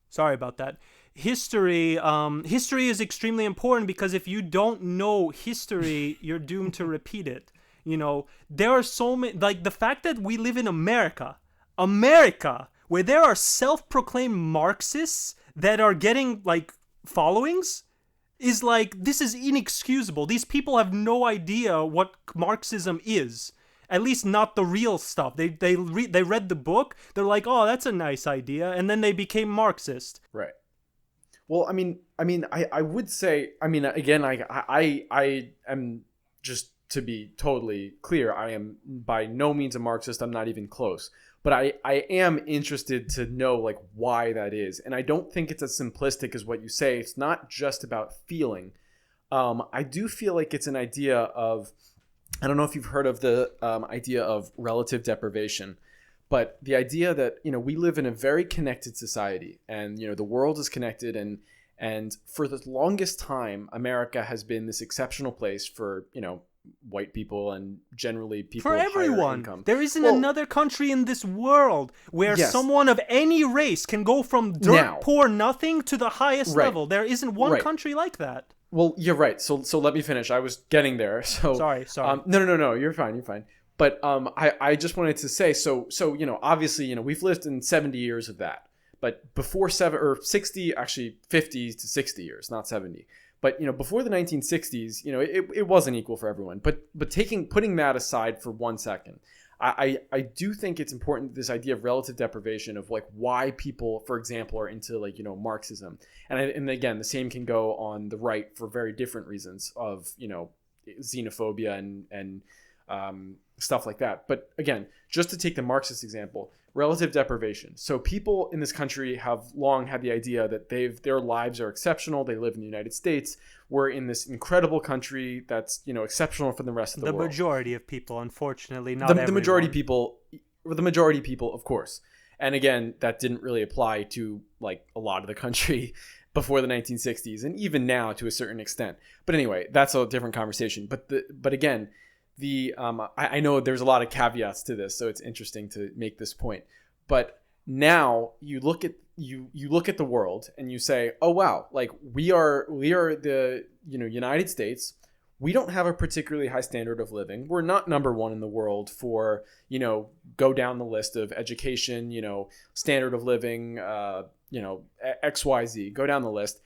sorry about that. History is extremely important because if you don't know history, you're doomed to repeat it. You know, there are so many, like the fact that we live in America, where there are self-proclaimed Marxists that are getting like followings, is like, this is inexcusable. These people have no idea what Marxism is. At least not the real stuff. They read the book. They're like, oh, that's a nice idea, and then they became Marxist. Right. Well, I mean, I would say, I mean, again, I am, just to be totally clear, I am by no means a Marxist. I'm not even close. But I am interested to know like why that is. And I don't think it's as simplistic as what you say. It's not just about feeling. I do feel like it's an idea of, I don't know if you've heard of the idea of relative deprivation, but the idea that, you know, we live in a very connected society and, you know, the world is connected, and for the longest time, America has been this exceptional place for, you know, white people and generally people for of higher everyone. income. There isn't another country in this world where someone of any race can go from dirt poor nothing to the highest level. There isn't one country like that. Well, you're right. So let me finish. I was getting there. So sorry. No. You're fine. But I just wanted to say, so you know, obviously, you know, we've lived in 70 years of that. But before 50 to 60 years, not 70. But, you know, before the 1960s, you know, it wasn't equal for everyone. But putting that aside for 1 second, I do think it's important, this idea of relative deprivation, of like why people, for example, are into like, you know, Marxism. And again, the same can go on the right for very different reasons of, you know, xenophobia and stuff like that. But again, just to take the Marxist example, relative deprivation. So people in this country have long had the idea that their lives are exceptional. They live in the United States. We're in this incredible country that's, you know, exceptional from the rest of the world. The majority of people, unfortunately, not everyone. The majority people, of course. And again, that didn't really apply to like a lot of the country before the 1960s, and even now to a certain extent. But anyway, that's a different conversation. But again, I know there's a lot of caveats to this, so it's interesting to make this point. But now you look at the world and you say, oh wow, like we are the, you know, United States. We don't have a particularly high standard of living. We're not number one in the world for, you know, go down the list of education, you know, standard of living, you know, XYZ, go down the list.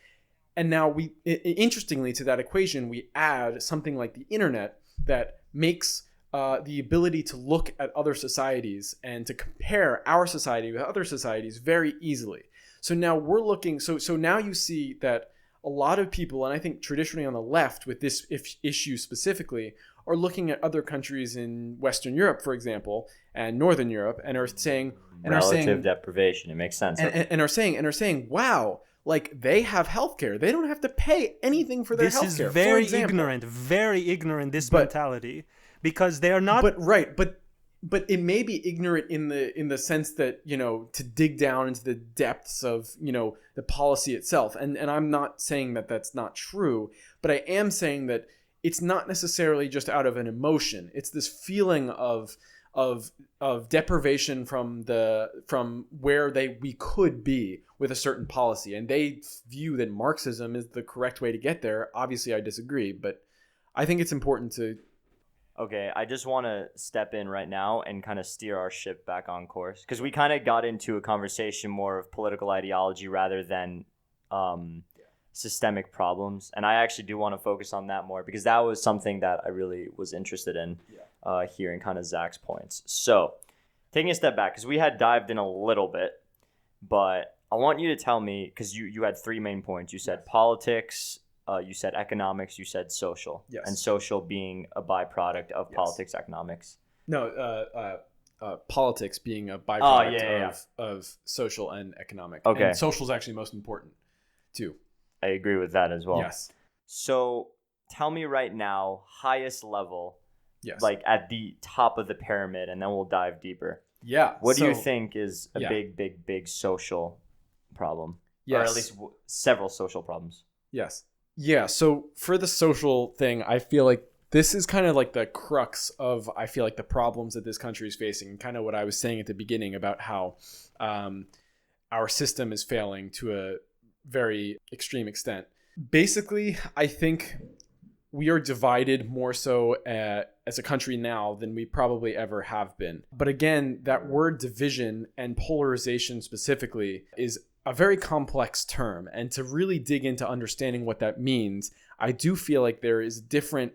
And now interestingly to that equation, we add something like the internet that makes the ability to look at other societies and to compare our society with other societies very easily. So now we're looking, so now you see that a lot of people, and I think traditionally on the left with this issue specifically, are looking at other countries in Western Europe, for example, and Northern Europe, and are saying relative deprivation. It makes sense. And are saying, wow, like they have healthcare. They don't have to pay anything for their healthcare. This is very ignorant. This mentality, because they are not. But it may be ignorant in the sense that, you know, to dig down into the depths of, you know, the policy itself. And I'm not saying that that's not true, but I am saying that it's not necessarily just out of an emotion. It's this feeling of deprivation from where we could be with a certain policy, and they view that Marxism is the correct way to get there. Obviously, I disagree, but I think it's important to. Okay, I just want to step in right now and kind of steer our ship back on course, because we kind of got into a conversation more of political ideology rather than systemic problems, and I actually do want to focus on that more, because that was something that I really was interested in hearing kind of Zach's points. So taking a step back, because we had dived in a little bit, but I want you to tell me, because you had three main points. You said politics, you said economics, you said social. Yes. And social being a byproduct of Yes. politics, economics. No, politics being a Oh, byproduct yeah. of social and economic. Okay. And social is actually most important too. I agree with that as well. Yes. So tell me right now, highest level, Yes. like at the top of the pyramid, and then we'll dive deeper. Yeah. What do you so- think is a yeah. big social problem? Yes. Or at least several social problems. Yes. Yeah. So for the social thing, I feel like this is kind of like the crux of, I feel like, the problems that this country is facing. Kind of what I was saying at the beginning about how our system is failing to a very extreme extent. Basically, I think we are divided more so as a country now than we probably ever have been. But again, that word division and polarization specifically is a very complex term. And to really dig into understanding what that means, I do feel like there's different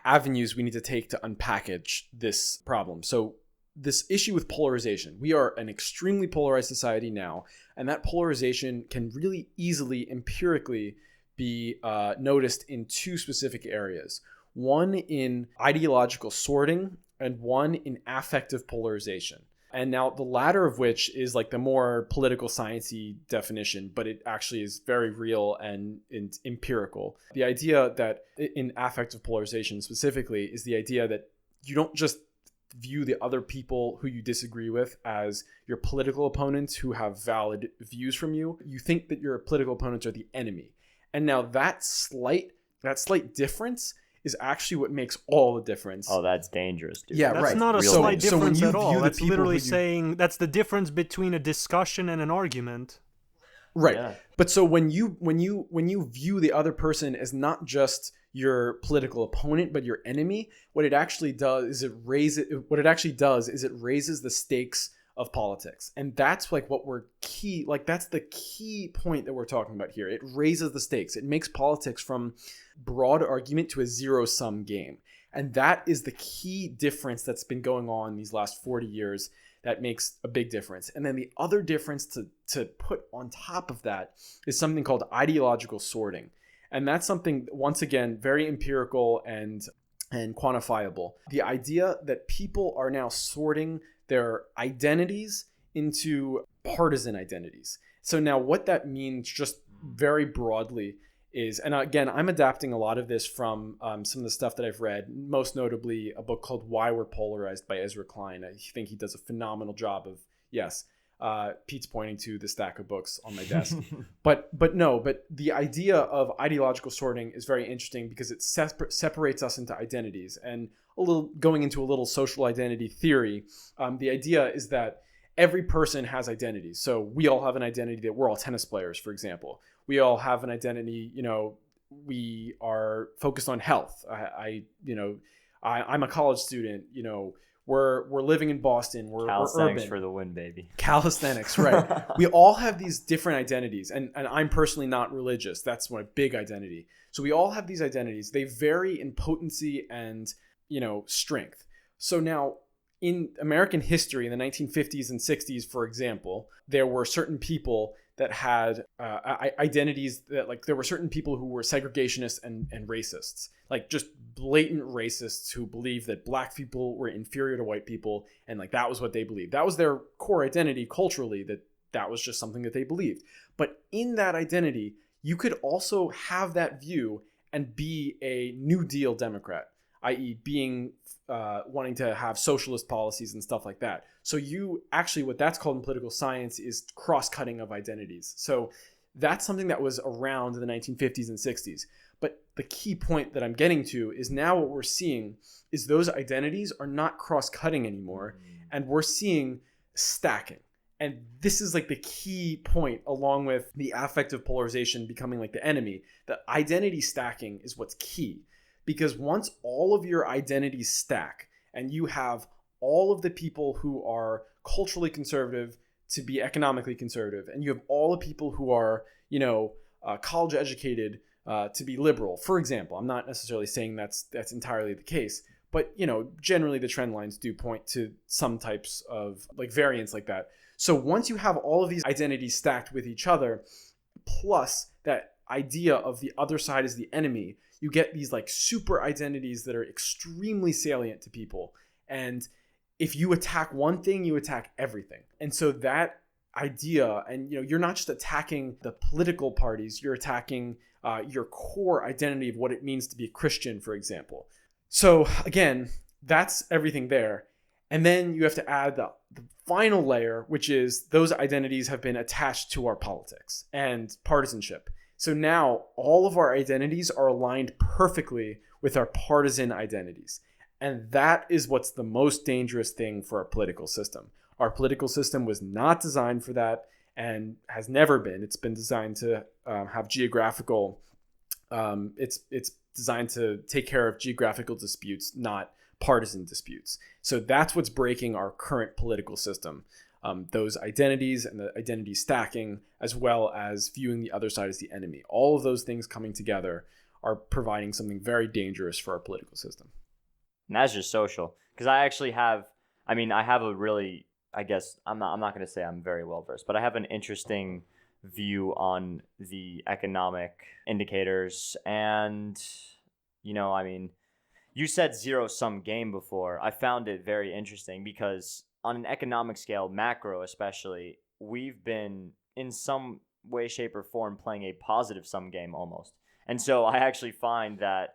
avenues we need to take to unpackage this problem. So this issue with polarization, we are an extremely polarized society now, and that polarization can really easily, empirically be noticed in two specific areas. One in ideological sorting and one in affective polarization. And now the latter of which is like the more political sciencey definition, but it actually is very real and empirical. The idea that in affective polarization specifically is the idea that you don't just view the other people who you disagree with as your political opponents who have valid views from you. You think that your political opponents are the enemy. And now that slight difference is actually what makes all the difference. Oh, that's dangerous, dude. Yeah, That's right. not a Real slight dangerous. So when difference you at all. view the That's people literally who you- saying that's the difference between a discussion and an argument. Right. Yeah. But so when you view the other person as not just your political opponent but your enemy, what it actually does is it raises the stakes of politics. And that's like what we're key, like that's the key point that we're talking about here. It raises the stakes. It makes politics from broad argument to a zero-sum game. And that is the key difference that's been going on these last 40 years that makes a big difference. And then the other difference to put on top of that is something called ideological sorting. And that's something, once again, very empirical and quantifiable. The idea that people are now sorting their identities into partisan identities. So now what that means just very broadly is, and again, I'm adapting a lot of this from some of the stuff that I've read, most notably a book called Why We're Polarized by Ezra Klein. I think he does a phenomenal job of, yes, Pete's pointing to the stack of books on my desk. But the idea of ideological sorting is very interesting because it separates us into identities. And going into a little social identity theory, the idea is that every person has identities. So we all have an identity that we're all tennis players, for example. We all have an identity, we are focused on health. I'm a college student, we're living in Boston. We're Calisthenics urban. for the win, baby. Calisthenics, right. We all have these different identities. And I'm personally not religious. That's my big identity. So we all have these identities. They vary in potency and, strength. So now in American history, in the 1950s and 60s, for example, there were certain people that had identities that, like, there were certain people who were segregationists and racists, like just blatant racists who believed that black people were inferior to white people. And like, that was what they believed. That was their core identity culturally, that was just something that they believed. But in that identity, you could also have that view and be a New Deal Democrat, i.e. being wanting to have socialist policies and stuff like that. So you actually, what that's called in political science is cross-cutting of identities. So that's something that was around in the 1950s and 60s. But the key point that I'm getting to is now what we're seeing is those identities are not cross-cutting anymore, and we're seeing stacking. And this is like the key point, along with the affective polarization becoming like the enemy. The identity stacking is what's key. Because once all of your identities stack and you have all of the people who are culturally conservative to be economically conservative, and you have all the people who are, college educated to be liberal, for example. I'm not necessarily saying that's entirely the case, but generally the trend lines do point to some types of like variants like that. So once you have all of these identities stacked with each other, plus that idea of the other side as the enemy, you get these like super identities that are extremely salient to people. And if you attack one thing, you attack everything. And so that idea, and you're not just attacking the political parties, you're attacking your core identity of what it means to be a Christian, for example. So again, that's everything there. And then you have to add the final layer, which is those identities have been attached to our politics and partisanship. So now all of our identities are aligned perfectly with our partisan identities. And that is what's the most dangerous thing for our political system. Our political system was not designed for that and has never been. It's been designed to have geographical, it's designed to take care of geographical disputes, not partisan disputes. So that's what's breaking our current political system. Those identities and the identity stacking, as well as viewing the other side as the enemy. All of those things coming together are providing something very dangerous for our political system. And that's just social. Because I have a really, I guess, I'm not going to say I'm very well versed, but I have an interesting view on the economic indicators. And, you said zero-sum game before. I found it very interesting because on an economic scale, macro especially, we've been in some way, shape, or form playing a positive sum game almost. And so I actually find that,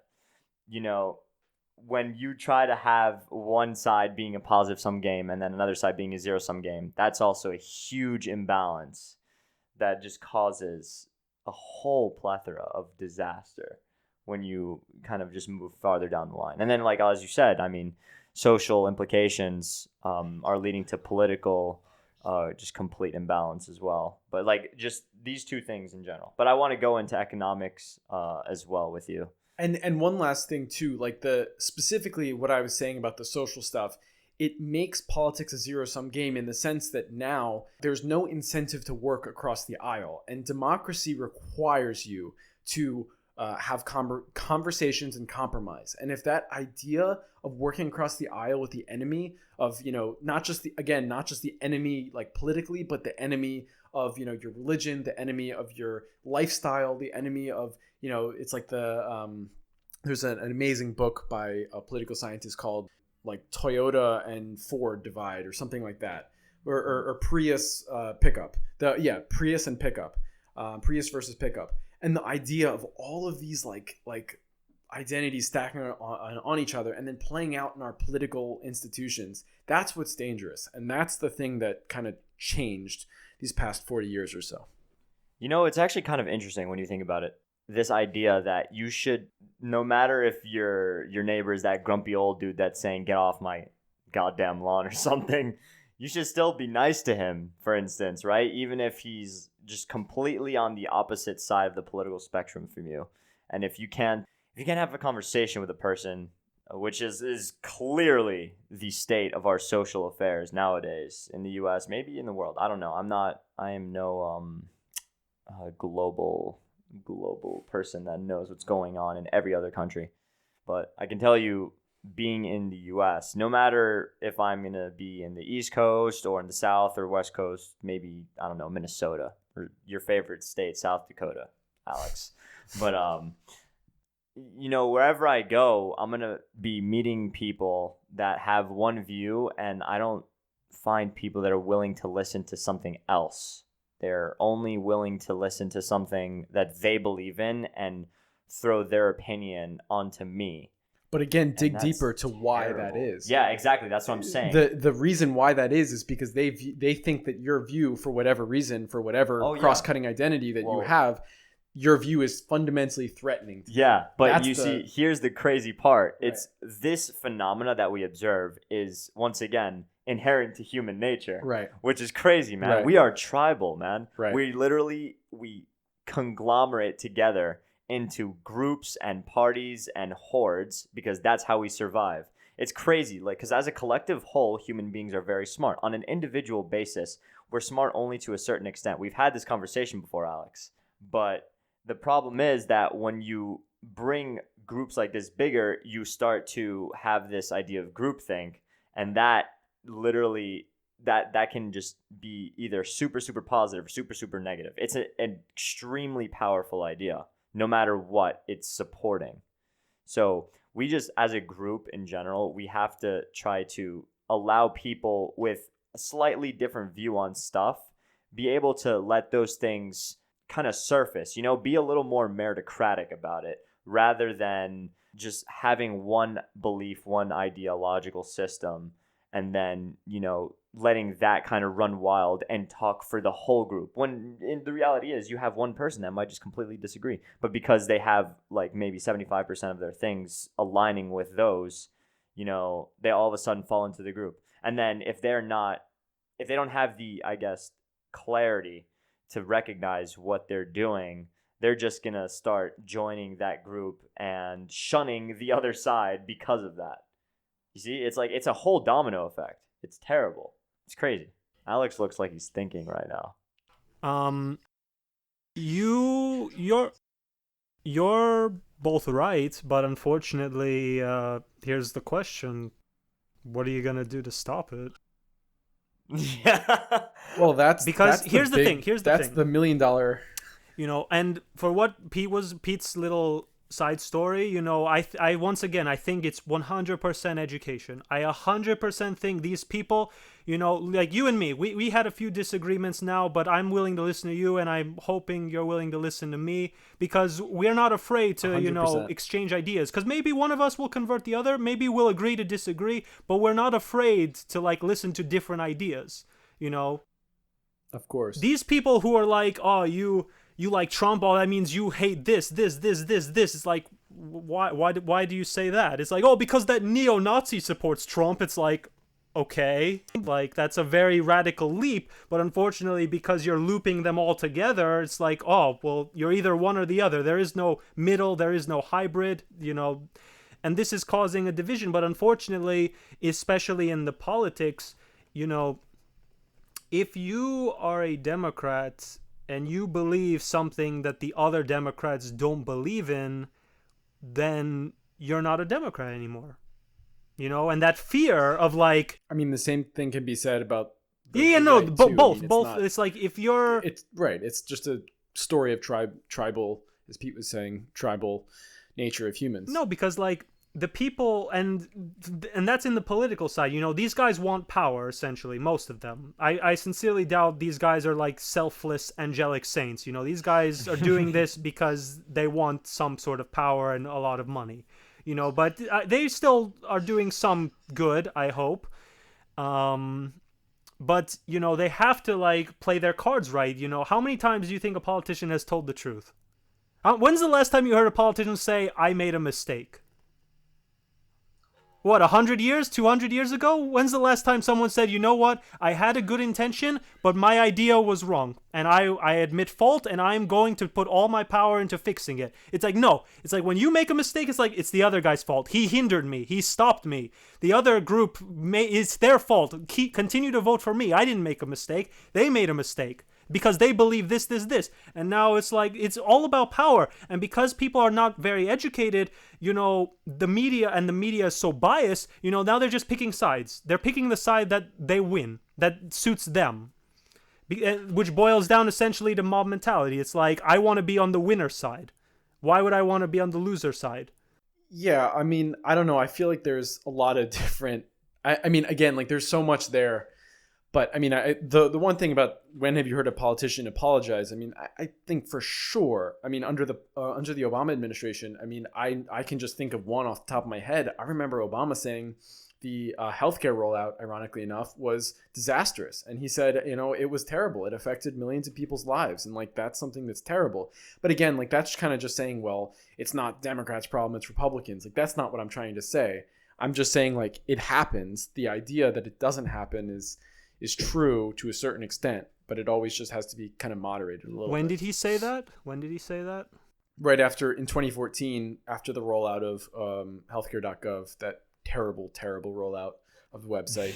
when you try to have one side being a positive sum game and then another side being a zero-sum game, that's also a huge imbalance that just causes a whole plethora of disaster when you kind of just move farther down the line. And then, like, as you said, social implications are leading to political just complete imbalance as well. But like just these two things in general. But I want to go into economics as well with you. And one last thing too, like specifically what I was saying about the social stuff, it makes politics a zero-sum game in the sense that now there's no incentive to work across the aisle, and democracy requires you to have conversations and compromise. And if that idea of working across the aisle with the enemy of, not just the enemy like politically, but the enemy of, your religion, the enemy of your lifestyle, the enemy of, it's like there's an amazing book by a political scientist called like Toyota and Ford divide or something like that, or Prius pickup. Prius and pickup, Prius versus pickup. And the idea of all of these like identities stacking on each other and then playing out in our political institutions, that's what's dangerous. And that's the thing that kind of changed these past 40 years or so. It's actually kind of interesting when you think about it. This idea that you should, no matter if your neighbor is that grumpy old dude that's saying, get off my goddamn lawn or something, you should still be nice to him, for instance, right? Even if he's just completely on the opposite side of the political spectrum from you. And if you can't have a conversation with a person, which is clearly the state of our social affairs nowadays in the US, maybe in the world. I don't know. I am no global person that knows what's going on in every other country. But I can tell you, being in the US, no matter if I'm going to be in the East Coast or in the South or West Coast, maybe, I don't know, Minnesota or your favorite state, South Dakota, Alex. But, wherever I go, I'm going to be meeting people that have one view, and I don't find people that are willing to listen to something else. They're only willing to listen to something that they believe in and throw their opinion onto me. But again, dig deeper to why that is. Yeah, exactly. That's what I'm saying. The reason why that is because they think that your view, for whatever reason, for whatever cross-cutting identity that you have, your view is fundamentally threatening to you. But see, here's the crazy part. Right. It's this phenomena that we observe is, once again, inherent to human nature. Right. Which is crazy, man. Right. We are tribal, man. Right. We conglomerate together into groups and parties and hordes because that's how we survive. It's crazy, because as a collective whole, human beings are very smart. On an individual basis, we're smart only to a certain extent. We've had this conversation before, Alex. But the problem is that when you bring groups like this bigger, you start to have this idea of groupthink, and that literally that can just be either super super positive or super super negative. It's an extremely powerful idea, no matter what it's supporting. So we just, as a group in general, we have to try to allow people with a slightly different view on stuff be able to let those things kind of surface, be a little more meritocratic about it rather than just having one belief, one ideological system, and then, letting that kind of run wild and talk for the whole group. When in the reality is you have one person that might just completely disagree, but because they have like maybe 75% of their things aligning with those, they all of a sudden fall into the group. And then if they don't have the, I guess, clarity to recognize what they're doing, they're just going to start joining that group and shunning the other side because of that. You see, it's like, it's a whole domino effect. It's terrible. It's crazy. Alex looks like he's thinking right now. You're both right, but unfortunately, here's the question: what are you gonna do to stop it? Yeah. Well, that's here's the thing. That's the $1 million. And for what Pete's little side story, I once again, I think it's 100% education. I 100% think these people, like you and me, we had a few disagreements now, but I'm willing to listen to you, and I'm hoping you're willing to listen to me, because we're not afraid to 100%. exchange ideas, because maybe one of us will convert the other, maybe we'll agree to disagree, but we're not afraid to listen to different ideas. Of course. These people who are like, oh, you like Trump, oh, that means you hate this. It's like, why do you say that? It's like, oh, because that neo-Nazi supports Trump. It's like, okay, like that's a very radical leap, but unfortunately, because you're looping them all together, it's like, oh, well, you're either one or the other. There is no middle, there is no hybrid, and this is causing a division. But unfortunately, especially in the politics, if you are a Democrat and you believe something that the other Democrats don't believe in, then you're not a Democrat anymore. And that fear of like... I mean, the same thing can be said about... both. Not, it's like if you're... It's right. It's just a story of tribal, as Pete was saying, tribal nature of humans. No, because like the people, and that's in the political side, these guys want power, essentially, most of them. I sincerely doubt these guys are like selfless angelic saints. These guys are doing this because they want some sort of power and a lot of money, but they still are doing some good, I hope. But they have to like play their cards right. How many times do you think a politician has told the truth? When's the last time you heard a politician say, I made a mistake? What, 100 years, 200 years ago? When's the last time someone said, you know what, I had a good intention, but my idea was wrong, and I admit fault, and I'm going to put all my power into fixing it? It's like, no. It's like when you make a mistake, it's like, it's the other guy's fault. He hindered me. He stopped me. The other group, it's their fault. Continue to vote for me. I didn't make a mistake. They made a mistake. Because they believe this. And now it's like, it's all about power. And because people are not very educated, the media is so biased, now they're just picking sides. They're picking the side that they win, that suits them. Which boils down essentially to mob mentality. It's like, I want to be on the winner side. Why would I want to be on the loser side? Yeah, I mean, I don't know. I feel like there's a lot of different... I mean, again, like there's so much there. But I mean, the one thing about when have you heard a politician apologize? I mean, I think for sure. I mean, under the Obama administration, I mean, I can just think of one off the top of my head. I remember Obama saying the healthcare rollout, ironically enough, was disastrous, and he said, it was terrible. It affected millions of people's lives, and like that's something that's terrible. But again, like that's kind of just saying, well, it's not Democrats' problem, it's Republicans. Like that's not what I'm trying to say. I'm just saying like it happens. The idea that it doesn't happen is true to a certain extent, but it always just has to be kind of moderated a little bit. When did he say that? Right after, in 2014, after the rollout of healthcare.gov, that terrible rollout of the website.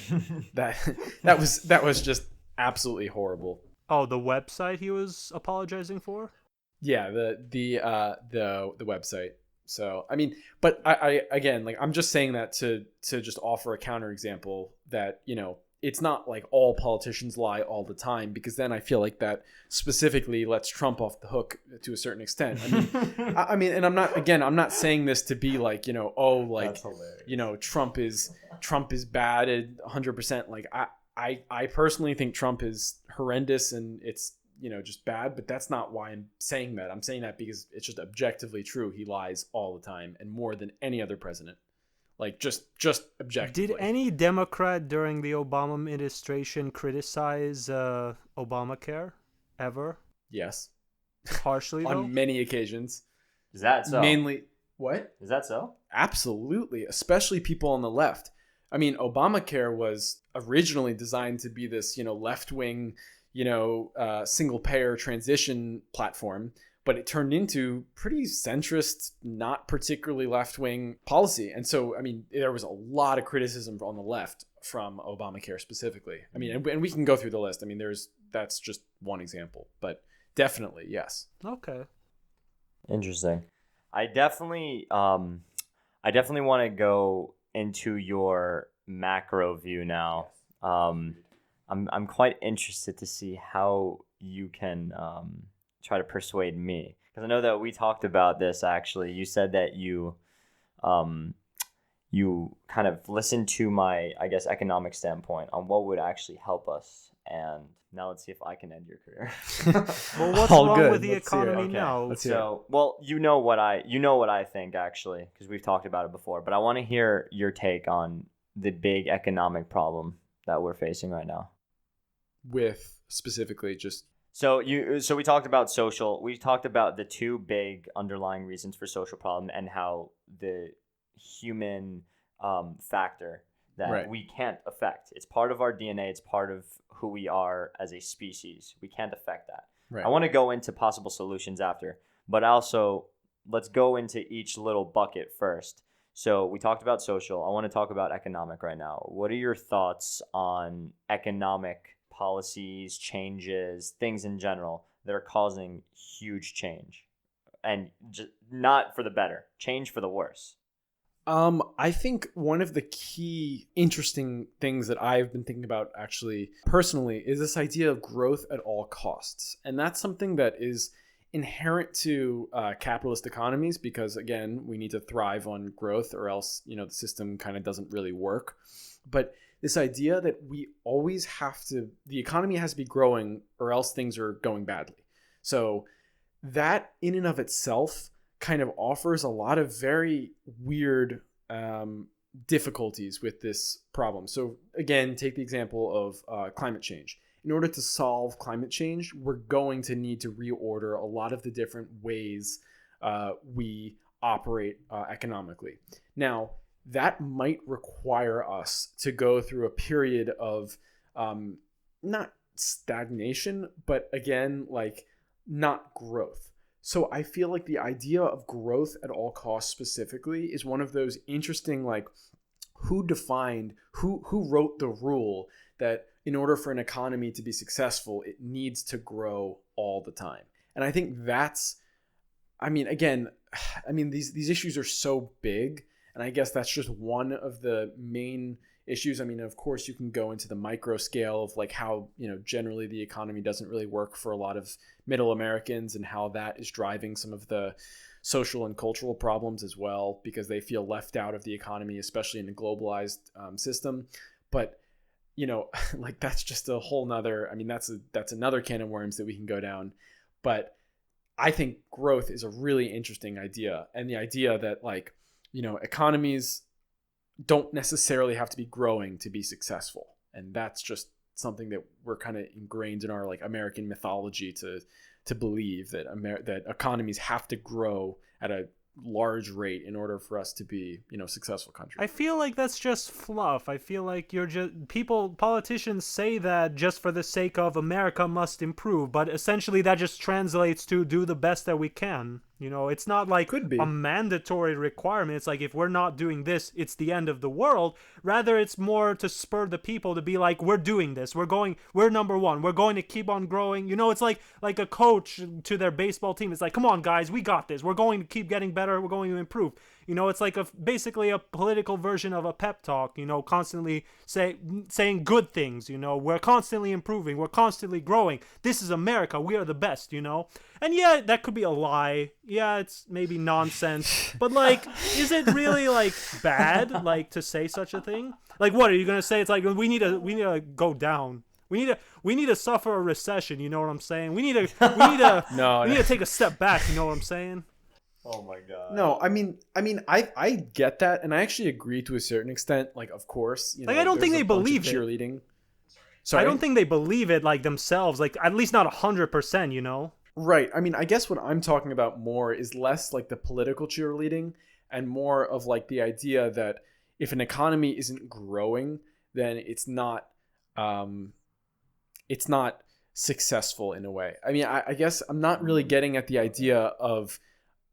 that was just absolutely horrible. Oh, the website he was apologizing for? Yeah, the website. So, I mean, but I again, like I'm just saying that to just offer a counterexample that, it's not like all politicians lie all the time, because then I feel like that specifically lets Trump off the hook to a certain extent. I mean, and I'm not saying this to be like, That's hilarious. Trump is bad at 100%. Like I personally think Trump is horrendous and it's, just bad, but that's not why I'm saying that. I'm saying that because it's just objectively true. He lies all the time and more than any other president. Like just objectively. Did any Democrat during the Obama administration criticize Obamacare ever? Yes. Harshly, though? On many occasions. Is that so? Mainly what? Is that so? Absolutely, especially people on the left. I mean, Obamacare was originally designed to be this, left-wing, single-payer transition platform, but it turned into pretty centrist, not particularly left-wing policy. And so, I mean, there was a lot of criticism on the left from Obamacare specifically. I mean, and we can go through the list. I mean, that's just one example, but definitely, yes. Okay. Interesting. I definitely want to go into your macro view now. I'm quite interested to see how you can try to persuade me, because I know that we talked about this actually. You said that you kind of listened to my, I guess, economic standpoint on what would actually help us. And now let's see if I can end your career. Well, what's All wrong good. with the Let's hear it. economy Okay. now? Let's hear it. So, well, you know what I think actually, because we've talked about it before. But I want to hear your take on the big economic problem that we're facing right now. With specifically just So we talked about social. We talked about the two big underlying reasons for social problem and how the human factor that Right. we can't affect. It's part of our DNA. It's part of who we are as a species. We can't affect that. right. I want to go into possible solutions after, but also let's go into each little bucket first. So we talked about social. I want to talk about economic right now. What are your thoughts on economic policies, changes, things in general that are causing huge change, and just not for the better, change for the worse? I think one of the key interesting things that I've been thinking about actually personally is this idea of growth at all costs. And that's something that is inherent to capitalist economies, because again, we need to thrive on growth or else, the system kind of doesn't really work. But this idea that the economy has to be growing or else things are going badly. So that in and of itself kind of offers a lot of very weird difficulties with this problem. So again, take the example of climate change. In order to solve climate change, we're going to need to reorder a lot of the different ways we operate economically. Now, that might require us to go through a period of not stagnation, but again, like not growth. So I feel like the idea of growth at all costs specifically is one of those interesting, like, who wrote the rule that in order for an economy to be successful, it needs to grow all the time. And I think these issues are so big, and I guess that's just one of the main issues. I mean, of course, you can go into the micro scale of like how, generally the economy doesn't really work for a lot of middle Americans, and how that is driving some of the social and cultural problems as well, because they feel left out of the economy, especially in a globalized system. But, like that's just a whole nother, that's another can of worms that we can go down. But I think growth is a really interesting idea. And the idea that economies don't necessarily have to be growing to be successful. And that's just something that we're kind of ingrained in our American mythology to believe that that economies have to grow at a large rate in order for us to be, successful country. I feel like that's just fluff. I feel like politicians say that just for the sake of America must improve, but essentially that just translates to do the best that we can. It's not like Could be. a mandatory requirement. It's like if we're not doing this, it's the end of the world. Rather, it's more to spur the people to be like, we're doing this. We're number one. We're going to keep on growing. It's like a coach to their baseball team. It's like, come on, guys, we got this. We're going to keep getting better. We're going to improve. You know, it's like basically a political version of a pep talk, you know, constantly saying good things, you know, we're constantly improving, we're constantly growing. This is America, we are the best, you know. And yeah, that could be a lie. Yeah, it's maybe nonsense. But like, is it really like bad like to say such a thing? Like, what are you going to say? It's like we need to go down. We need to suffer a recession, you know what I'm saying? We need to take a step back, you know what I'm saying? Oh my god. No, I get that, and I actually agree to a certain extent. Like, of course, you know, Like, I don't think there's they a bunch of believe it. cheerleading. Sorry? I don't think they believe it like themselves, like at least not 100%, you know? Right. I mean, I guess what I'm talking about more is less like the political cheerleading and more of like the idea that if an economy isn't growing, then it's not successful in a way. I mean, I guess I'm not really getting at the idea of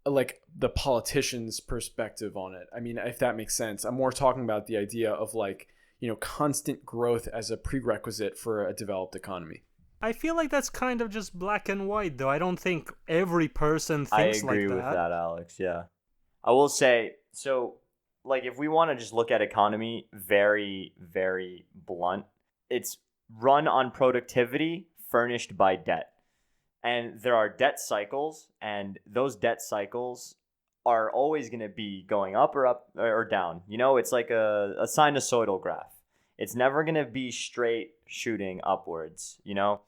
like the politician's perspective on it. I mean, if that makes sense. I'm more talking about the idea of like, you know, constant growth as a prerequisite for a developed economy. I feel like that's kind of just black and white, though. I don't think every person thinks like that. I agree with that, Alex. Yeah. I will say, so, like, if we want to just look at economy very, very blunt, it's run on productivity furnished by debt. And there are debt cycles, and those debt cycles are always going to be going up or down. You know, it's like a sinusoidal graph. It's never going to be straight shooting upwards, you know?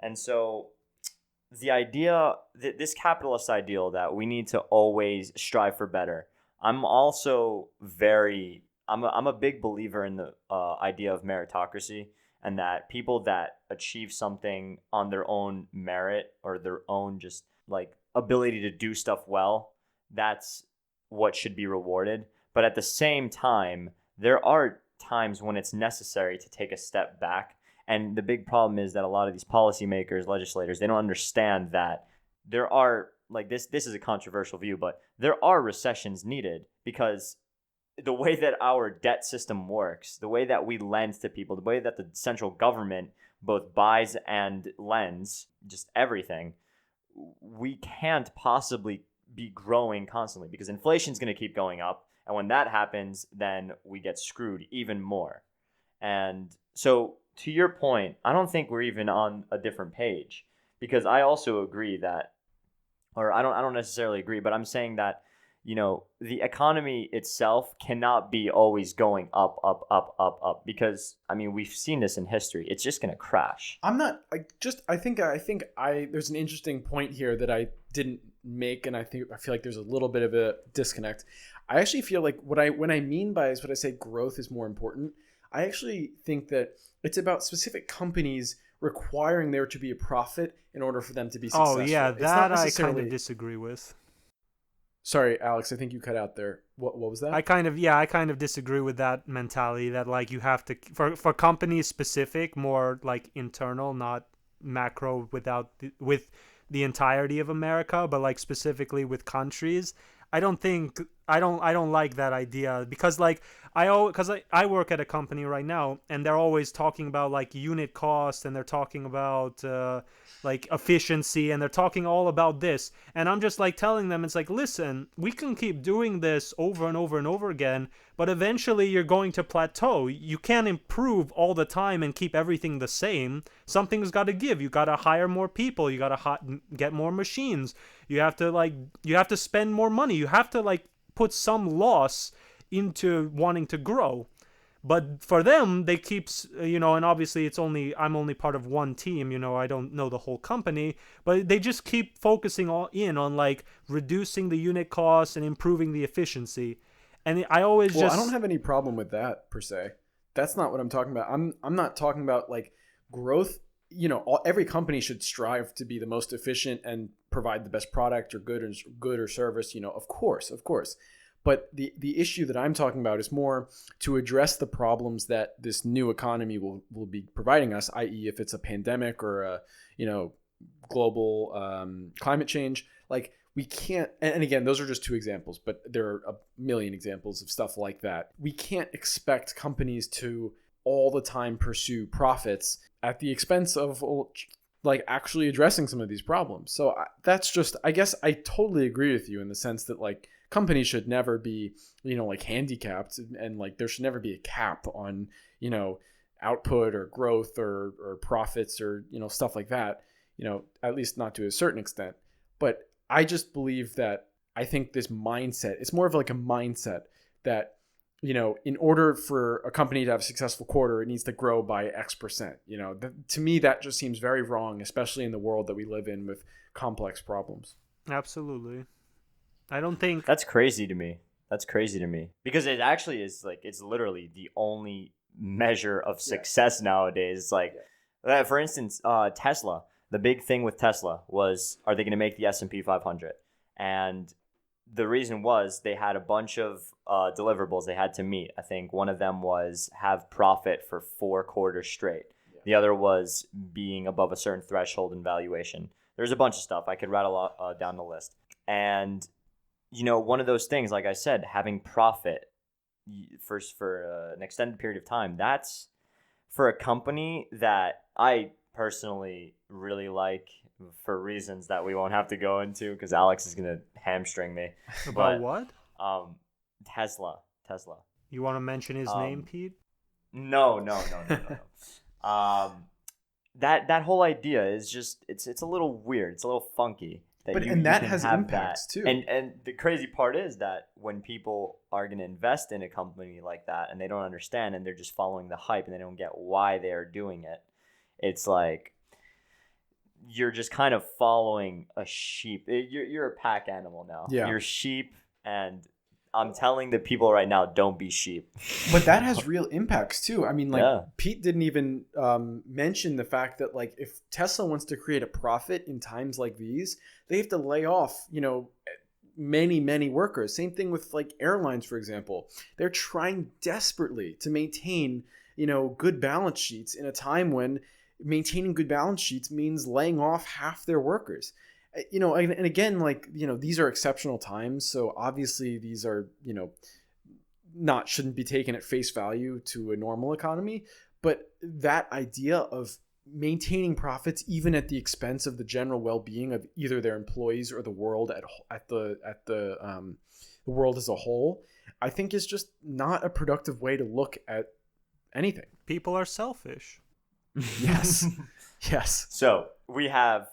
And so the idea, this capitalist ideal that we need to always strive for better, I'm also I'm a big believer in the idea of meritocracy, and that people that achieve something on their own merit or their own just like ability to do stuff well, that's what should be rewarded. But at the same time, there are times when it's necessary to take a step back. And the big problem is that a lot of these policymakers, legislators, they don't understand that there are, like, this is a controversial view, but there are recessions needed, because the way that our debt system works, the way that we lend to people, the way that the central government both buys and lends, just everything, we can't possibly be growing constantly, because inflation is going to keep going up. And when that happens, then we get screwed even more. And so, to your point, I don't think we're even on a different page, because I also agree that, or I don't necessarily agree, but I'm saying that, you know, the economy itself cannot be always going up, because, I mean, we've seen this in history. It's just going to crash. I think there's an interesting point here that I didn't make, and I feel like there's a little bit of a disconnect. I actually feel like when I mean by is what I say growth is more important. I actually think that it's about specific companies requiring there to be a profit in order for them to be successful. Oh yeah, that I kind of disagree with. Sorry, Alex, I think you cut out there. What was that? I kind of disagree with that mentality that like you have to for companies specific, more like internal, not macro with the entirety of America, but like specifically with countries. I don't like that idea, because like I work at a company right now, and they're always talking about like unit cost, and they're talking about like efficiency, and they're talking all about this, and I'm just like telling them, it's like, listen, we can keep doing this over and over and over again, but eventually you're going to plateau. You can't improve all the time and keep everything the same. Something's got to give. You got to hire more people. You got to get more machines. You have to spend more money. You have to like put some loss into wanting to grow. But for them, they keep, you know, and obviously I'm only part of one team, you know, I don't know the whole company, but they just keep focusing on like reducing the unit costs and improving the efficiency. And I always I don't have any problem with that per se. That's not what I'm talking about. I'm not talking about like growth. You know, every company should strive to be the most efficient and provide the best product or good or service, you know, of course. But the issue that I'm talking about is more to address the problems that this new economy will be providing us, i.e. if it's a pandemic or a, you know, global climate change. Like, we can't, and again, those are just two examples, but there are a million examples of stuff like that. We can't expect companies to all the time pursue profits at the expense of like actually addressing some of these problems. So that's just, I guess I totally agree with you in the sense that like companies should never be, like handicapped, and like there should never be a cap on, output or growth or profits or, stuff like that, at least not to a certain extent. But I just believe that I think this mindset, it's more of like a mindset that, in order for a company to have a successful quarter, it needs to grow by X%. To me, that just seems very wrong, especially in the world that we live in with complex problems. Absolutely. I don't think That's crazy to me. Because it actually is like, it's literally the only measure of success nowadays. It's like, for instance, Tesla. The big thing with Tesla was, are they going to make the S&P 500? And the reason was they had a bunch of deliverables they had to meet. I think one of them was have profit for 4 quarters straight. Yeah. The other was being above a certain threshold in valuation. There's a bunch of stuff. I could rattle down the list. And, one of those things, like I said, having profit for an extended period of time, that's for a company that I personally really like, for reasons that we won't have to go into because Alex is gonna hamstring me. About what? Tesla. You want to mention his name, Pete? No. That whole idea is just it's a little weird. It's a little funky. That has impacts too. And the crazy part is that when people are going to invest in a company like that and they don't understand and they're just following the hype and they don't get why they are doing it, it's like you're just kind of following a sheep. You're a pack animal now. Yeah. You're sheep, and I'm telling the people right now, don't be sheep. But that has real impacts too. I mean, Pete didn't even mention the fact that, like, if Tesla wants to create a profit in times like these, they have to lay off, many workers. Same thing with like airlines, for example. They're trying desperately to maintain, good balance sheets in a time when maintaining good balance sheets means laying off half their workers. And again, like, these are exceptional times. So obviously these are, shouldn't be taken at face value to a normal economy. But that idea of maintaining profits, even at the expense of the general well-being of either their employees or the world at the world as a whole, I think is just not a productive way to look at anything. People are selfish. Yes. Yes. So we have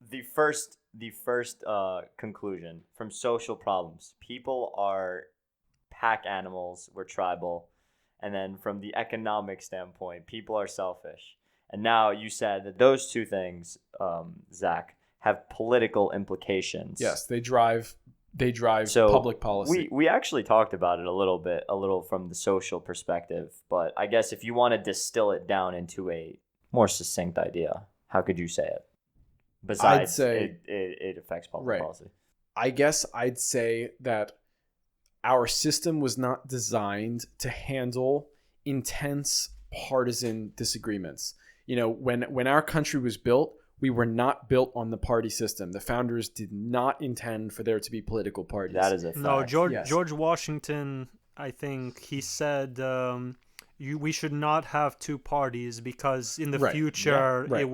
the first conclusion from social problems. People are pack animals. We're tribal. And then from the economic standpoint, people are selfish. And now you said that those two things, Zach, have political implications. Yes, they drive public policy. We actually talked about it a little from the social perspective. But I guess if you want to distill it down into a more succinct idea, how could you say it? Besides, I'd say it affects public policy. I guess I'd say that our system was not designed to handle intense partisan disagreements. When our country was built, we were not built on the party system. The founders did not intend for there to be political parties. That is a fact. No, George Washington, I think he said we should not have two parties because in the future there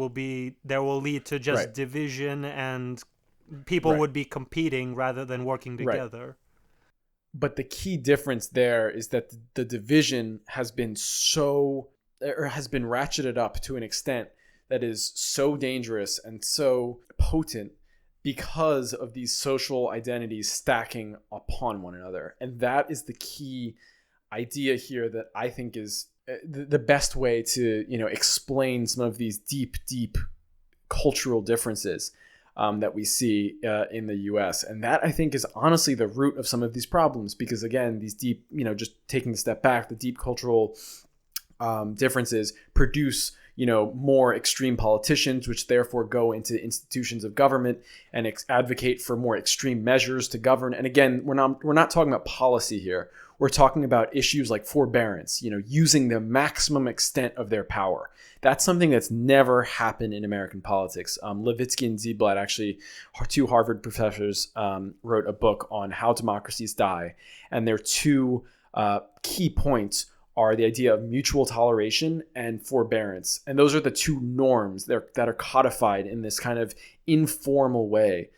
will lead to just division and people would be competing rather than working together. Right. But the key difference there is that the division has been ratcheted up to an extent that is so dangerous and so potent because of these social identities stacking upon one another. And that is the key idea here that I think is the best way to, explain some of these deep cultural differences that we see in the US. And that, I think, is honestly the root of some of these problems, because again, these deep, just taking a step back, the deep cultural differences produce, more extreme politicians, which therefore go into institutions of government and advocate for more extreme measures to govern. And again, we're not talking about policy here. We're talking about issues like forbearance, using the maximum extent of their power. That's something that's never happened in American politics. Levitsky and Ziblatt, actually, two Harvard professors, wrote a book on how democracies die. And their two key points are the idea of mutual toleration and forbearance. And those are the two norms that are codified in this kind of informal way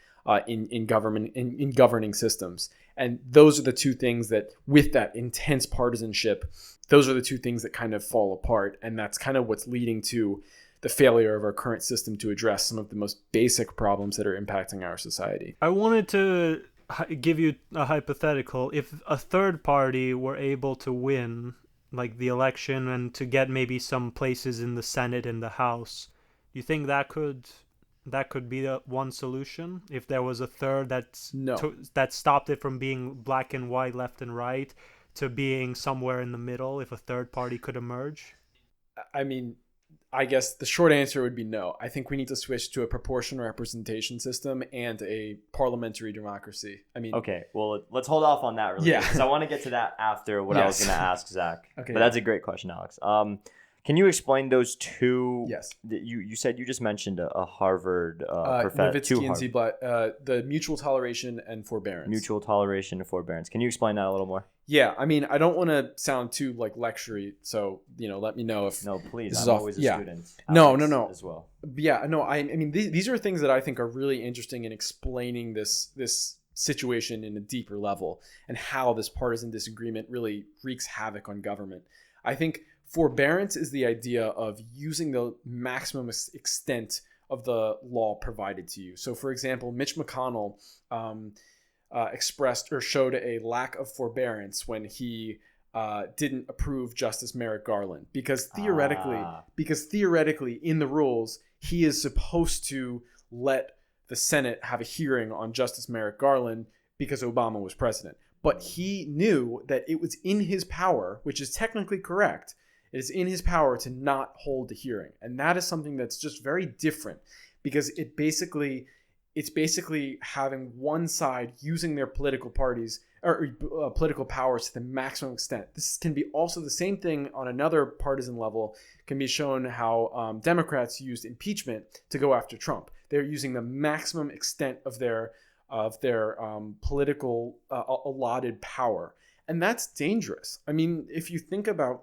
in government, in governing systems. And those are the two things that, with that intense partisanship, those are the two things that kind of fall apart. And that's kind of what's leading to the failure of our current system to address some of the most basic problems that are impacting our society. I wanted to give you a hypothetical. If a third party were able to win, like, the election and to get maybe some places in the Senate and the House, do you think that could be the one solution? If there was a third that stopped it from being black and white, left and right, to being somewhere in the middle, if a third party could emerge? I mean, I guess the short answer would be no. I think we need to switch to a proportional representation system and a parliamentary democracy. I mean, okay, well, let's hold off on that really, because I want to get to that after what I was going to ask Zach. Okay, but that's a great question, Alex. Can you explain those two? Yes. You said you just mentioned a Harvard Nowitzki two and Harvard. Ziblatt, the mutual toleration and forbearance. Mutual toleration and forbearance. Can you explain that a little more? Yeah, I mean, I don't want to sound too like lectury, so let me know if No, please. this is I'm off. always a Yeah. student. No, Alex, no. As well. Yeah, no, I mean, these are things that I think are really interesting in explaining this situation in a deeper level and how this partisan disagreement really wreaks havoc on government. I think forbearance is the idea of using the maximum extent of the law provided to you. So, for example, Mitch McConnell expressed or showed a lack of forbearance when he didn't approve Justice Merrick Garland, because theoretically in the rules he is supposed to let the Senate have a hearing on Justice Merrick Garland because Obama was president. But he knew that it was in his power, which is technically correct. It is in his power to not hold the hearing. And that is something that's just very different, because it's basically having one side using their political parties or political powers to the maximum extent. This can be also the same thing on another partisan level. Can be shown how Democrats used impeachment to go after Trump. They're using the maximum extent of their political allotted power, and that's dangerous. I mean, if you think about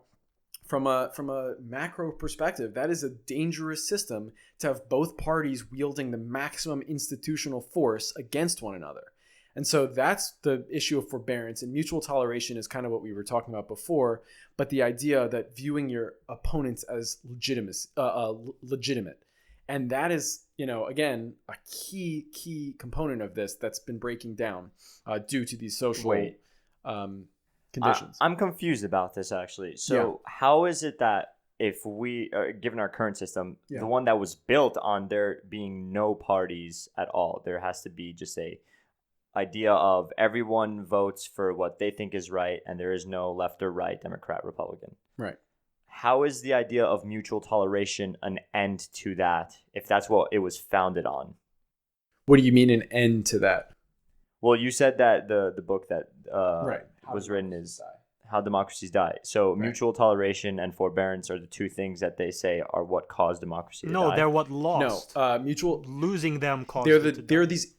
from a macro perspective, that is a dangerous system to have both parties wielding the maximum institutional force against one another. And so that's the issue of forbearance, and mutual toleration is kind of what we were talking about before, but the idea that viewing your opponents as legitimate. And that is, again, a key component of this that's been breaking down due to these social conditions. I'm confused about this, actually. So how is it that if we, given our current system, the one that was built on there being no parties at all, there has to be just a idea of everyone votes for what they think is right, and there is no left or right, Democrat, Republican. Right. How is the idea of mutual toleration an end to that, if that's what it was founded on? What do you mean an end to that? Well, you said that the book that How was written Democracies is Die. How Democracies Die. So Right. mutual toleration and forbearance are the two things that they say are what caused democracy to No, die. they're what lost. No, mutual. Losing them caused They're these.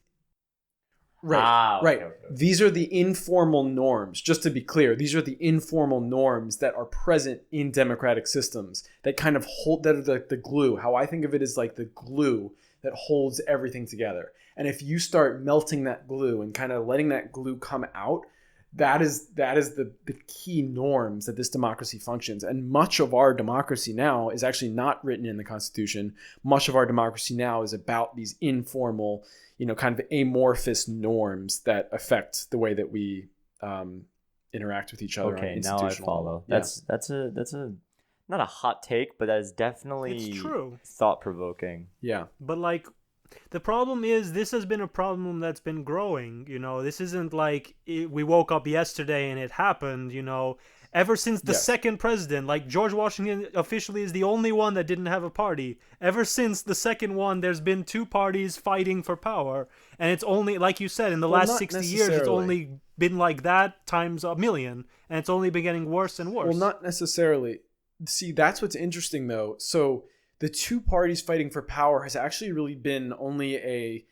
Right, okay, right. okay. These are the informal norms. Just to be clear, these are the informal norms that are present in democratic systems that kind of hold, that are the glue. How I think of it is like the glue that holds everything together. And if you start melting that glue and kind of letting that glue come out, that is the key norms that this democracy functions. And much of our democracy now is actually not written in the Constitution. Much of our democracy now is about these informal, kind of amorphous norms that affect the way that we interact with each other. Okay, on now I institutional follow. level. That's a not a hot take, but that is definitely It's true. thought provoking. Yeah. But the problem is, this has been a problem that's been growing. This isn't like we woke up yesterday and it happened. Ever since the second president, like George Washington officially is the only one that didn't have a party. Ever since the second one, there's been two parties fighting for power. And it's only, like you said, in the last not 60 years, it's necessarily. only been like that times a million. And it's only been getting worse and worse. Well, not necessarily. See, that's what's interesting, though. So the two parties fighting for power has actually really been only a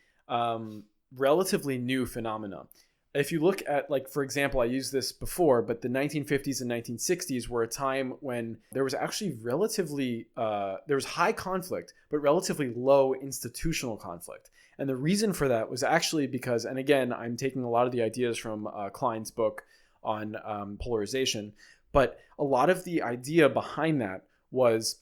relatively new phenomenon. if you look at, like, for example, I used this before, but the 1950s and 1960s were a time when there was actually there was high conflict, but relatively low institutional conflict. And the reason for that was actually because, and again, I'm taking a lot of the ideas from Klein's book on polarization, but a lot of the idea behind that was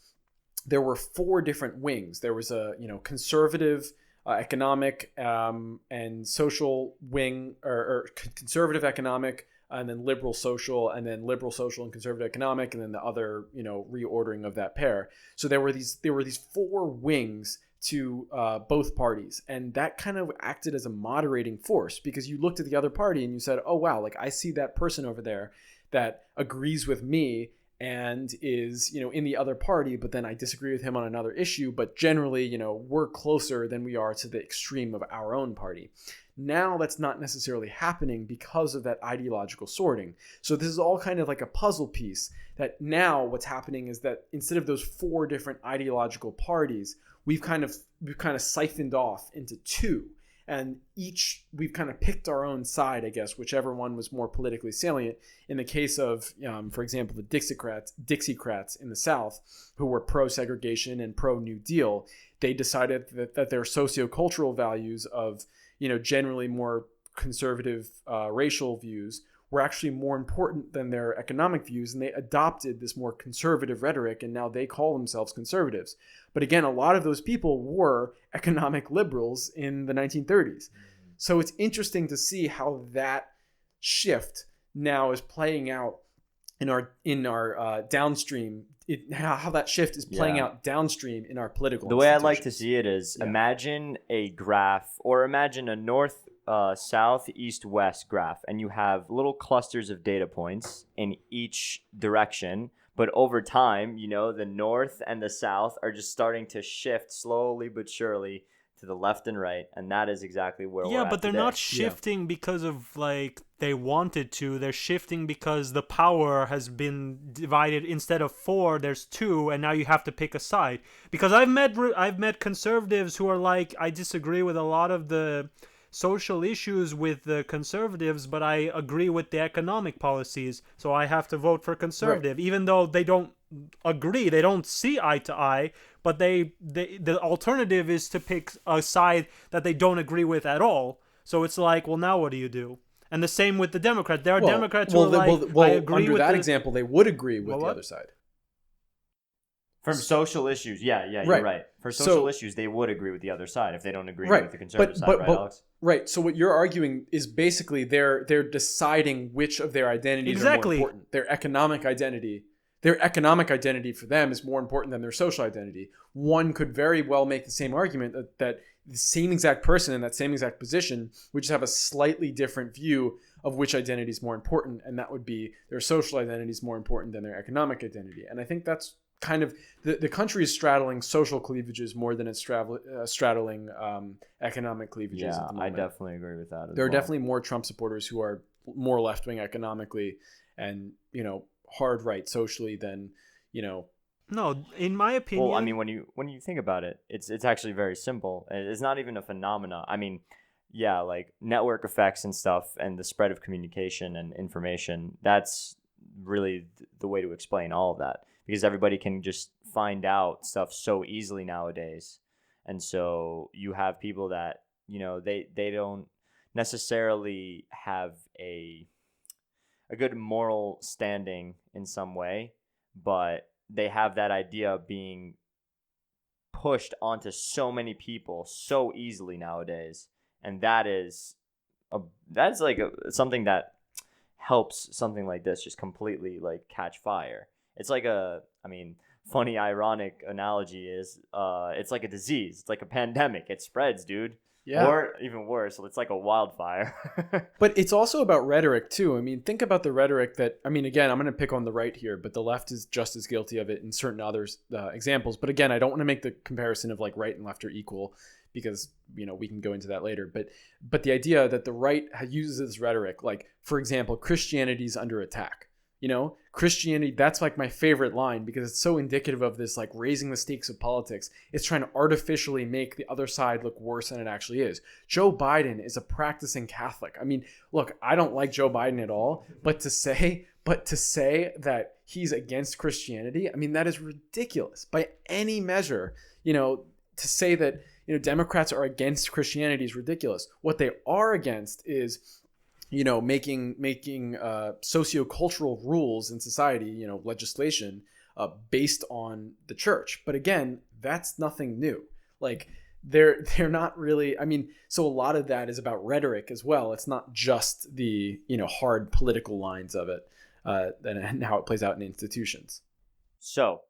there were four different wings. There was a conservative economic and social wing, or conservative economic, and then liberal social, and then liberal social and conservative economic, and then the other reordering of that pair. So there were these four wings to both parties, and that kind of acted as a moderating force, because you looked at the other party and you said, oh wow, like I see that person over there that agrees with me and is in the other party, but then I disagree with him on another issue, but generally we're closer than we are to the extreme of our own party. Now that's not necessarily happening because of that ideological sorting. So this is all kind of like a puzzle piece, that now what's happening is that instead of those four different ideological parties, we've kind of siphoned off into two, and each we've kind of picked our own side, I guess, whichever one was more politically salient. In the case of, for example, the Dixiecrats in the South, who were pro-segregation and pro-New Deal, they decided that their sociocultural values of, generally more conservative racial views were actually more important than their economic views, and they adopted this more conservative rhetoric, and now they call themselves conservatives. But again, a lot of those people were economic liberals in the 1930s. So it's interesting to see how that shift now is playing out in our downstream, how that shift is playing out downstream in our political The way I like to see it is, imagine a graph, or imagine a north, south, east, west graph, and you have little clusters of data points in each direction. But over time, the north and the south are just starting to shift slowly but surely to the left and right, and that is exactly where we're at but they're today. not shifting because of like they wanted to. They're shifting because the power has been divided. Instead of four, there's two, and now you have to pick a side. Because I've met conservatives who are like, I disagree with a lot of the social issues with the conservatives, but I agree with the economic policies, so I have to vote for conservative, even though they don't agree, they don't see eye to eye, but the alternative is to pick a side that they don't agree with at all. So it's like, well, now what do you do? And the same with the Democrats. There are Democrats who are like, I agree under with that example, they would agree with the other side. From social issues, you're right. For social issues, they would agree with the other side if they don't agree with the conservative side, right, Alex? Right. So what you're arguing is basically they're deciding which of their identities are more important. Their economic identity for them is more important than their social identity. One could very well make the same argument that the same exact person in that same exact position would just have a slightly different view of which identity is more important, and that would be their social identity is more important than their economic identity. And I think that's kind of the country is straddling social cleavages more than it's straddling economic cleavages. Yeah, at the moment. I definitely agree with that. There are definitely more Trump supporters who are more left wing economically and hard right socially than No, in my opinion. Well, I mean, when you think about it, it's actually very simple. It's not even a phenomena. I mean, yeah, like network effects and stuff, and the spread of communication and information. That's really the way to explain all of that. Because everybody can just find out stuff so easily nowadays. And so you have people that, they don't necessarily have a good moral standing in some way, but they have that idea being pushed onto so many people so easily nowadays. And that's something that helps something like this just completely like catch fire. It's like funny, ironic analogy is, it's like a disease. It's like a pandemic. It spreads, dude. Yeah. Or even worse, it's like a wildfire. But it's also about rhetoric too. I mean, think about the rhetoric that, again, I'm going to pick on the right here, but the left is just as guilty of it in certain other examples. But again, I don't want to make the comparison of like right and left are equal, because we can go into that later. But the idea that the right uses this rhetoric, like for example, Christianity's under attack. Christianity, that's like my favorite line because it's so indicative of this like raising the stakes of politics. It's trying to artificially make the other side look worse than it actually is. Joe Biden is a practicing Catholic. I mean, look, I don't like Joe Biden at all, but to say that he's against Christianity, I mean, that is ridiculous by any measure. To say that Democrats are against Christianity is ridiculous. What they are against is making sociocultural rules in society, legislation based on the church. But again, that's nothing new. Like they're not really. I mean, so a lot of that is about rhetoric as well. It's not just the hard political lines of it, and how it plays out in institutions. So,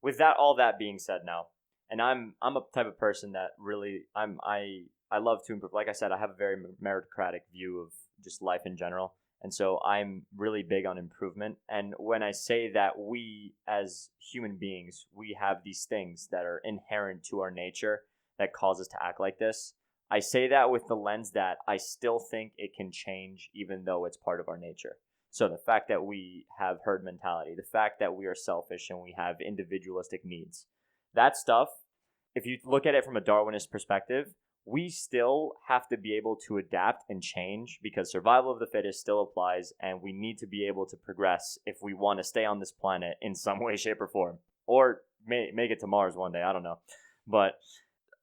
with all that being said now, and I'm a type of person that really I love to improve. Like I said, I have a very meritocratic view of just life in general. And so I'm really big on improvement. And when I say that we as human beings, we have these things that are inherent to our nature that cause us to act like this, I say that with the lens that I still think it can change even though it's part of our nature. So the fact that we have herd mentality, the fact that we are selfish and we have individualistic needs, that stuff, if you look at it from a Darwinist perspective, we still have to be able to adapt and change because survival of the fittest still applies, and we need to be able to progress if we want to stay on this planet in some way, shape, or form, or make it to Mars one day. I don't know. But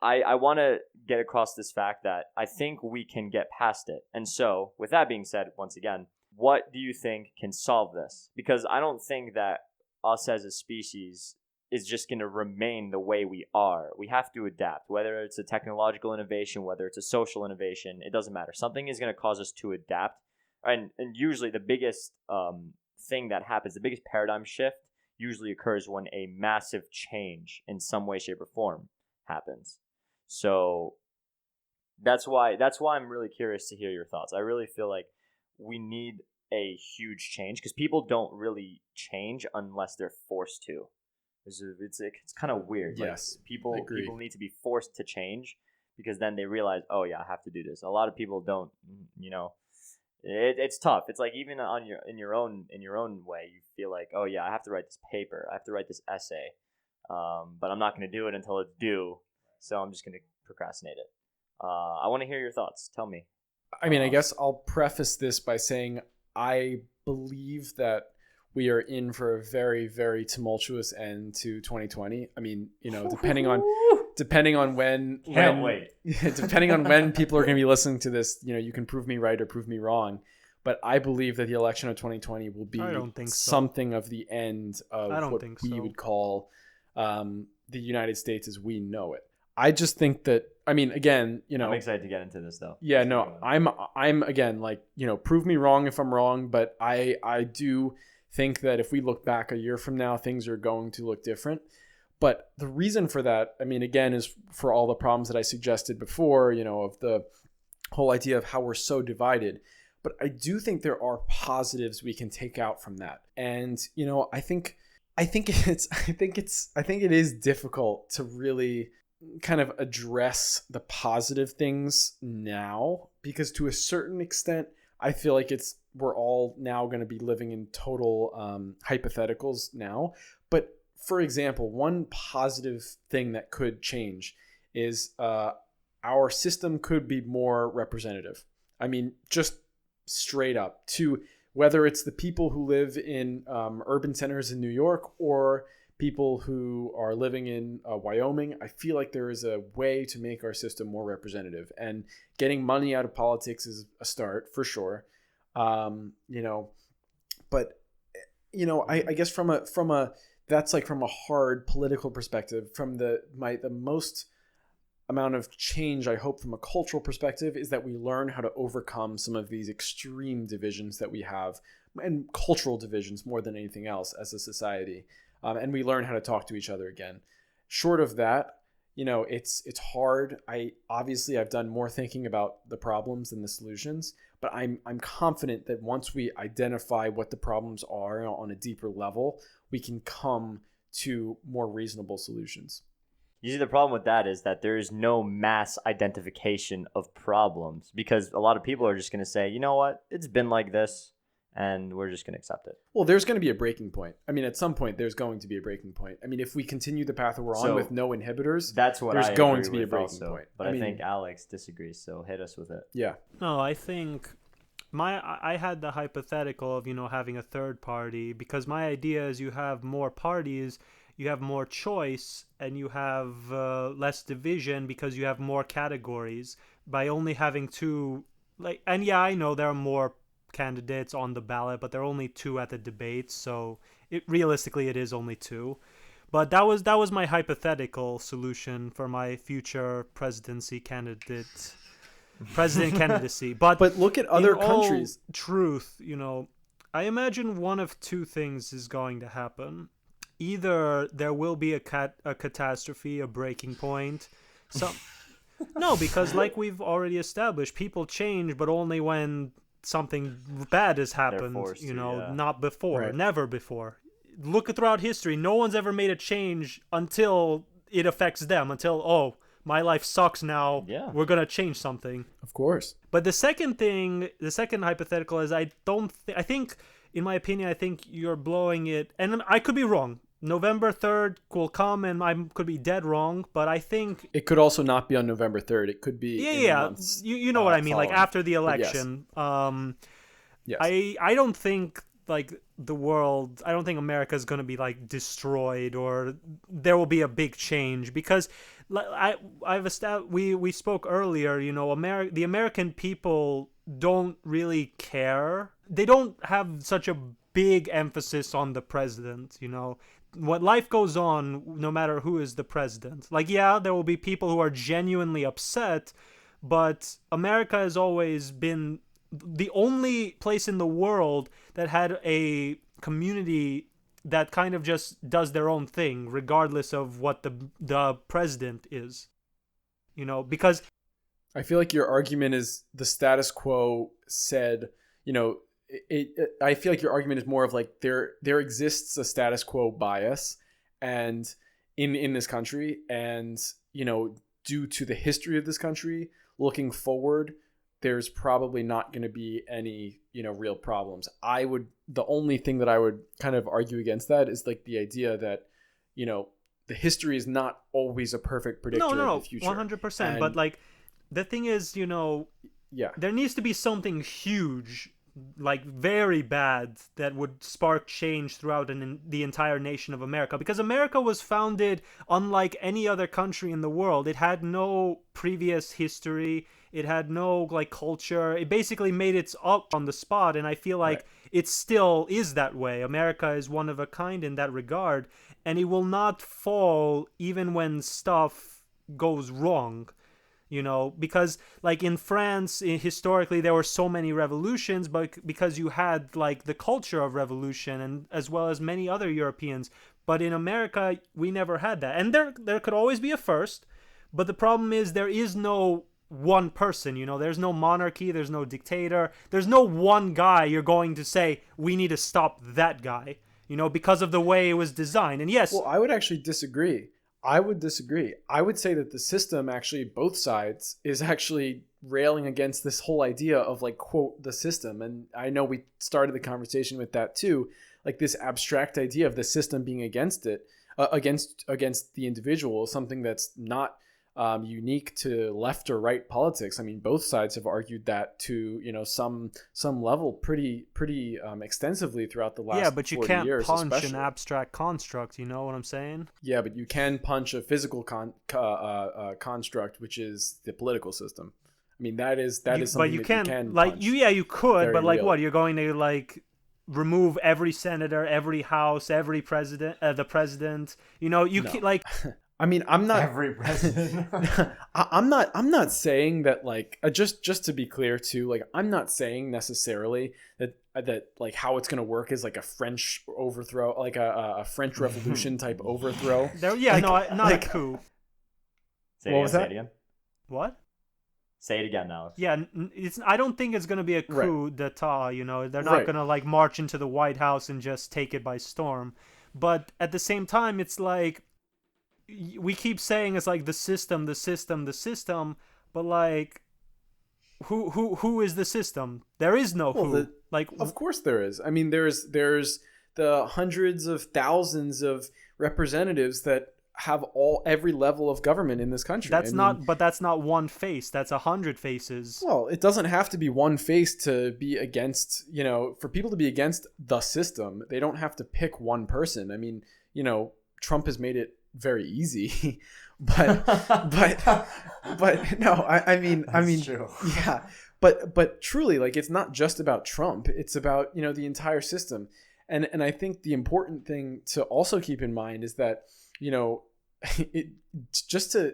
I want to get across this fact that I think we can get past it. And so, with that being said, once again, what do you think can solve this? Because I don't think that us as a species is just going to remain the way we are. We have to adapt, whether it's a technological innovation, whether it's a social innovation, it doesn't matter. Something is going to cause us to adapt. And usually the biggest thing that happens, the biggest paradigm shift usually occurs when a massive change in some way, shape, or form happens. So that's why I'm really curious to hear your thoughts. I really feel like we need a huge change because people don't really change unless they're forced to. It's kind of weird. Yes, like people need to be forced to change because then they realize, oh yeah, I have to do this. A lot of people don't. It's tough. It's like even in your own way, you feel like, oh yeah, I have to write this paper, I have to write this essay, but I'm not going to do it until it's due, so I'm just going to procrastinate it. I want to hear your thoughts. Tell me. I mean, I guess I'll preface this by saying I believe that we are in for a very, very tumultuous end to 2020. I mean, depending on when depending on when people are going to be listening to this, you can prove me right or prove me wrong. But I believe that the election of 2020 will be something of the end of what we would call the United States as we know it. I just think that, I mean, again, I'm excited to get into this though. Yeah, no, I'm again, like, prove me wrong if I'm wrong, but I do think that if we look back a year from now, things are going to look different. But the reason for that, I mean, again, is for all the problems that I suggested before, of the whole idea of how we're so divided. But I do think there are positives we can take out from that. And, I think it is difficult to really kind of address the positive things now, because to a certain extent, I feel like we're all now going to be living in total hypotheticals now. But for example, one positive thing that could change is our system could be more representative. I mean, just straight up, to whether it's the people who live in urban centers in New York or people who are living in Wyoming, I feel like there is a way to make our system more representative. And getting money out of politics is a start for sure. But I guess from a that's like from a hard political perspective. From the most amount of change I hope from a cultural perspective is that we learn how to overcome some of these extreme divisions that we have, and cultural divisions more than anything else as a society. And we learn how to talk to each other again. Short of that, it's hard. I've done more thinking about the problems than the solutions, but I'm confident that once we identify what the problems are on a deeper level, we can come to more reasonable solutions. You see, the problem with that is that there is no mass identification of problems, because a lot of people are just going to say, you know what, it's been like this, and we're just going to accept it. Well, there's going to be a breaking point. I mean, at some point, there's going to be a breaking point. I mean, if we continue the path that we're on So, with no inhibitors, That's what there's I going agree to be a with breaking also, point. But I I mean- think Alex disagrees, so hit us with it. yeah. No, I think I had the hypothetical of, having a third party, because my idea is you have more parties, you have more choice, and you have less division because you have more categories. By only having two, and yeah, I know there are more candidates on the ballot, but there are only two at the debates, so realistically it is only two. But that was my hypothetical solution for my future president candidacy. But But look at other in all countries. truth, I imagine one of two things is going to happen. Either there will be a catastrophe, a breaking point. No, because like we've already established, people change, but only when something bad has happened. forced to, yeah. Not before, Right. never before. Look throughout history, no one's ever made a change until it affects them. Until my life sucks now. Yeah. We're gonna change something. Of course. But the second hypothetical is I think, in my opinion, I think you're blowing it, and I could be wrong. November 3rd will come and I could be dead wrong, but I think, It could also not be on November 3rd. It could be in the yeah, months, you know what I mean, like following. after the But yes. election. Yes. I don't think like the world, I don't think America is going to be like destroyed or there will be a big change, because we spoke earlier, the American people don't really care. They don't have such a big emphasis on the president, What life goes on, no matter who is the president. Like, yeah, there will be people who are genuinely upset, but America has always been the only place in the world that had a community that kind of just does their own thing, regardless of what the president is. Because I feel like your argument is the status quo said, I feel like your argument is more of like there exists a status quo bias and in this country, and due to the history of this country, looking forward, there's probably not going to be any real problems. The only thing that I would kind of argue against that is like the idea that the history is not always a perfect predictor of the future. 100%. But like the thing is, Yeah. there needs to be something huge, like very bad, that would spark change throughout the entire nation of America, because America was founded unlike any other country in the world. It had no previous history, it had no like culture. It basically made it up on the spot, and I feel like Right. it still is that way. America is one of a kind in that regard, and it will not fall even when stuff goes wrong. Because like in France, historically, there were so many revolutions, but because you had like the culture of revolution, and as well as many other Europeans. But in America, we never had that. And there could always be a first, but the problem is there is no one person, there's no monarchy, there's no dictator, there's no one guy you're going to say, we need to stop that guy, because of the way it was designed. And yes, Well, I would actually disagree. I would say that the system, actually, both sides, is actually railing against this whole idea of like, quote, the system. And I know we started the conversation with that too, like this abstract idea of the system being against it, against the individual, something that's not unique to left or right politics. I mean, both sides have argued that to some level pretty extensively throughout the last yeah, but you 40 can't years, punch especially. an abstract construct, you know what I'm saying? Yeah, but you can punch a physical construct, which is the political system. I mean, that is something But you that can't, you can like, punch. you could, Very but like real. what? You're going to like remove every senator, every house, every president, the president. You No. can't, like, I mean, I'm not. Every president. I'm not saying that, like, just to be clear too, like, I'm not saying necessarily that like how it's gonna work is like a French overthrow, like a French Revolution type overthrow. not like- a coup. Say it What again, was say that? it again. What? Say it again, Alex. Yeah, I don't think it's gonna be a Right. coup d'état. They're not Right. gonna like march into the White House and just take it by storm. But at the same time, it's like we keep saying it's like the system, but like who is the system? There is no Well, who. Like, Of course there is. I mean, there's the hundreds of thousands of representatives that have every level of government in this country. that's I mean, not, but that's not one face. That's 100 faces. well, it doesn't have to be one face to be against, for people to be against the system. They don't have to pick one person. I mean, Trump has made it very easy, but no, I mean, true. yeah, but truly, like, it's not just about Trump. It's about, the entire system. And I think the important thing to also keep in mind is that, it just to,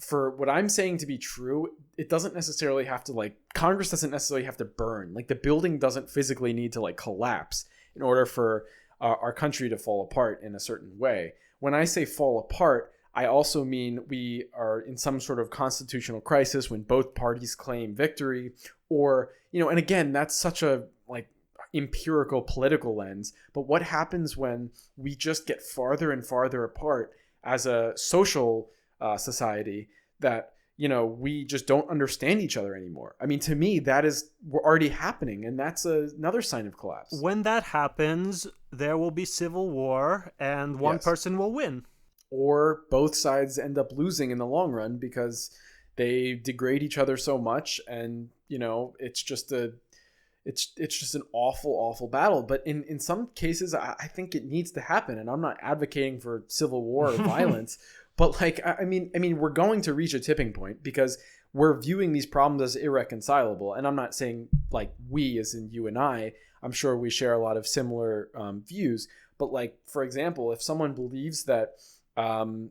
for what I'm saying to be true, it doesn't necessarily have to, like, Congress doesn't necessarily have to burn. Like, the building doesn't physically need to, like, collapse in order for our country to fall apart in a certain way. When I say fall apart, I also mean we are in some sort of constitutional crisis when both parties claim victory, or, and again, that's such a, like, empirical political lens. But what happens when we just get farther and farther apart as a social society, that we just don't understand each other anymore? I mean, to me, we're already happening, and that's another sign of collapse. When that happens, there will be civil war, and one Yes. person person will win. Or both sides end up losing in the long run because they degrade each other so much, and it's just an awful battle. But in some cases, I think it needs to happen, and I'm not advocating for civil war or violence. But, like, I mean, we're going to reach a tipping point because we're viewing these problems as irreconcilable. And I'm not saying, like, we as in you and I'm sure we share a lot of similar views. But, like, for example, if someone believes that, I don't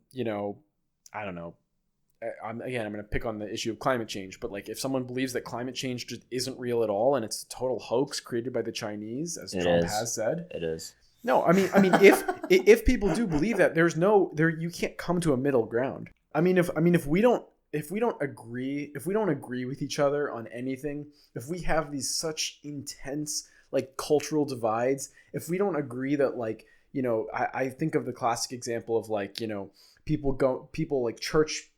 know, I'm going to pick on the issue of climate change, but, like, if someone believes that climate change just isn't real at all and it's a total hoax created by the Chinese, as Trump has said. It is. No, I mean, if people do believe that, you can't come to a middle ground. I mean, if we don't agree with each other on anything, if we have these such intense, like, cultural divides, if we don't agree that, like, I think of the classic example of, like, people like church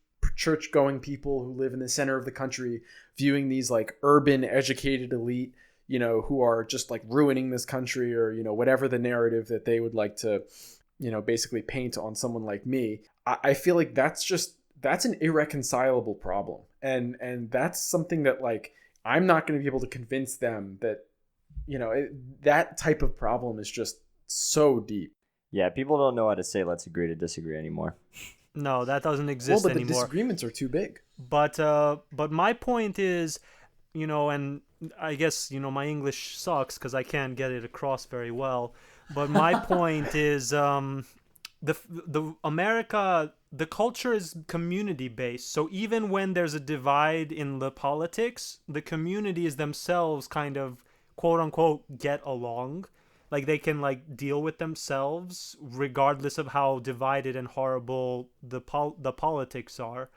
going people who live in the center of the country viewing these, like, urban educated elite, who are just, like, ruining this country, or, whatever the narrative that they would like to, basically paint on someone like me. I feel like that's an irreconcilable problem. And that's something that, like, I'm not going to be able to convince them that, that type of problem is just so deep. Yeah, people don't know how to say let's agree to disagree anymore. No, that doesn't exist Well, but the anymore. disagreements are too big. But my point is, and I guess, my English sucks because I can't get it across very well. But my point is, the America, the culture is community based. So even when there's a divide in the politics, the communities themselves kind of, quote unquote, get along. Like, they can, like, deal with themselves regardless of how divided and horrible the politics are.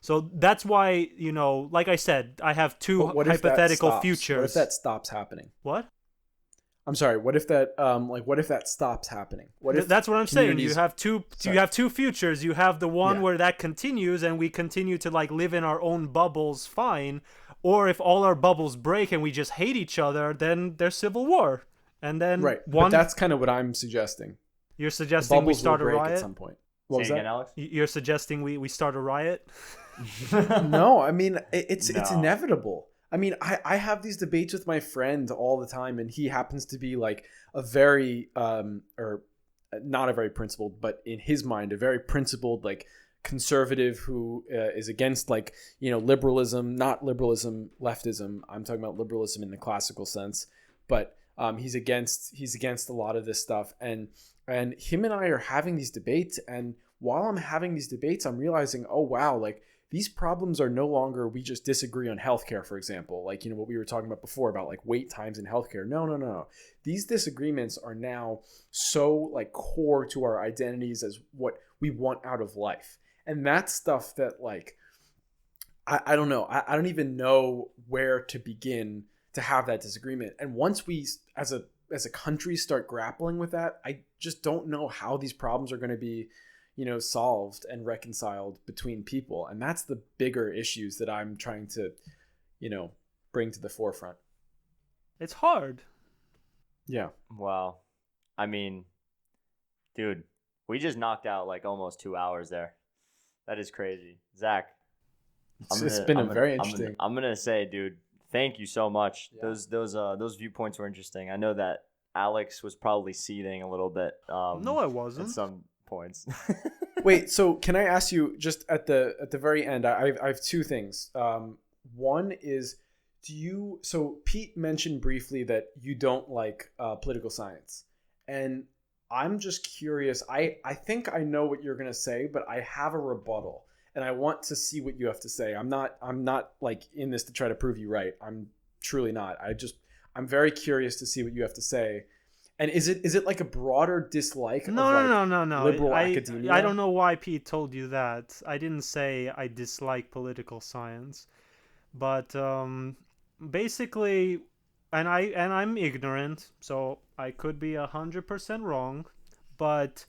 So that's why, like I said, I have two hypothetical futures. What if that stops happening? What? I'm sorry. What if that what if that stops happening? What if That's what I'm saying. You communities- have two. Sorry. You have two futures. You have the one Yeah. where that continues, and we continue to, like, live in our own bubbles, fine. Or if all our bubbles break and we just hate each other, then there's civil war. And then Right. one. But that's kind of what I'm suggesting. You're The suggesting we bubbles will start a break riot. at some point. What was Say again, that? Alex? You're suggesting we start a riot. No, I mean, it's No. inevitable. I mean, I have these debates with my friend all the time, and he happens to be, like, a very or not a very principled, but in his mind a very principled, like, conservative who is against, like, liberalism, not liberalism leftism. I'm talking about liberalism in the classical sense, but he's against a lot of this stuff, and him and I are having these debates, and while I'm having these debates, I'm realizing, oh wow, like, these problems are no longer, we just disagree on healthcare, for example, like, what we were talking about before about, like, wait times in healthcare. No. These disagreements are now so, like, core to our identities as what we want out of life. And that's stuff that, like, I don't know. I don't even know where to begin to have that disagreement. And once we, as a country, start grappling with that, I just don't know how these problems are going to be, solved and reconciled between people. And that's the bigger issues that I'm trying to, bring to the forefront. It's hard. Yeah. Wow. I mean, dude, we just knocked out like almost 2 hours there. That is crazy. Zach, It's been very I'm interesting. I'm gonna say, dude, thank you so much. Yeah. Those viewpoints were interesting. I know that Alex was probably seething a little bit. No, I At wasn't. some points. Wait, so can I ask you just at the very end? I have two things. One is, so Pete mentioned briefly that you don't like political science, and I'm just curious. I think I know what you're gonna say, but I have a rebuttal, and I want to see what you have to say. I'm not like in this to try to prove you right. I'm truly not. I'm very curious to see what you have to say. And is it like a broader dislike of like No. liberal academia? I don't know why Pete told you that. I didn't say I dislike political science, but basically, I'm ignorant, so I could be 100% wrong. But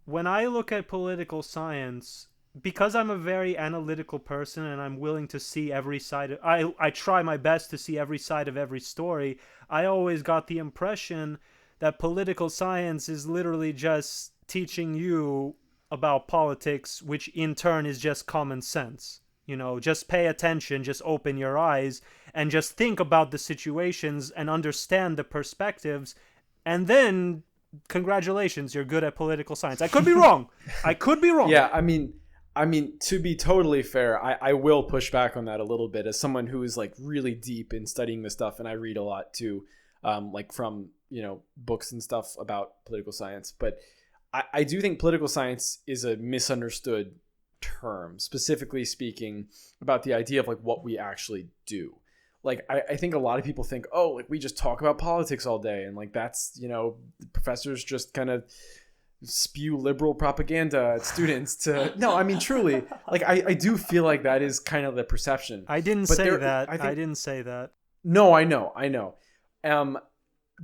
when I look at political science, because I'm a very analytical person and I'm willing to see every side, I try my best to see every side of every story. I always got the impression that political science is literally just teaching you about politics, which in turn is just common sense. You know, just pay attention, just open your eyes, and just think about the situations and understand the perspectives, and then congratulations, you're good at political science. I could be wrong. I could be wrong. Yeah, I mean, to be totally fair, I will push back on that a little bit as someone who is like really deep in studying this stuff, and I read a lot too, like from books and stuff about political science. But I do think political science is a misunderstood term, specifically speaking about the idea of like what we actually do. Like I think a lot of people think, oh, like we just talk about politics all day, and like that's the professors just kind of spew liberal propaganda at students to no, I mean truly, like I do feel like that is kind of the perception. I didn't But say there- that. I think- I didn't say that. No, I know.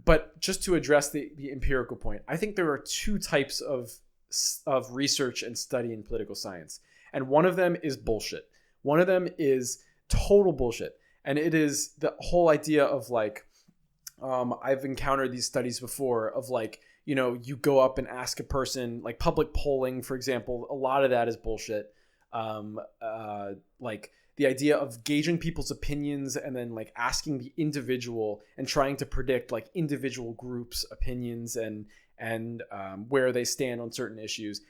But just to address the empirical point, I think there are two types of research and study in political science, and one of them is bullshit. One of them is total bullshit, and it is the whole idea of like, I've encountered these studies before of like, you go up and ask a person, like public polling, for example. A lot of that is bullshit. Like the idea of gauging people's opinions and then like asking the individual and trying to predict like individual groups' opinions and where they stand on certain issues.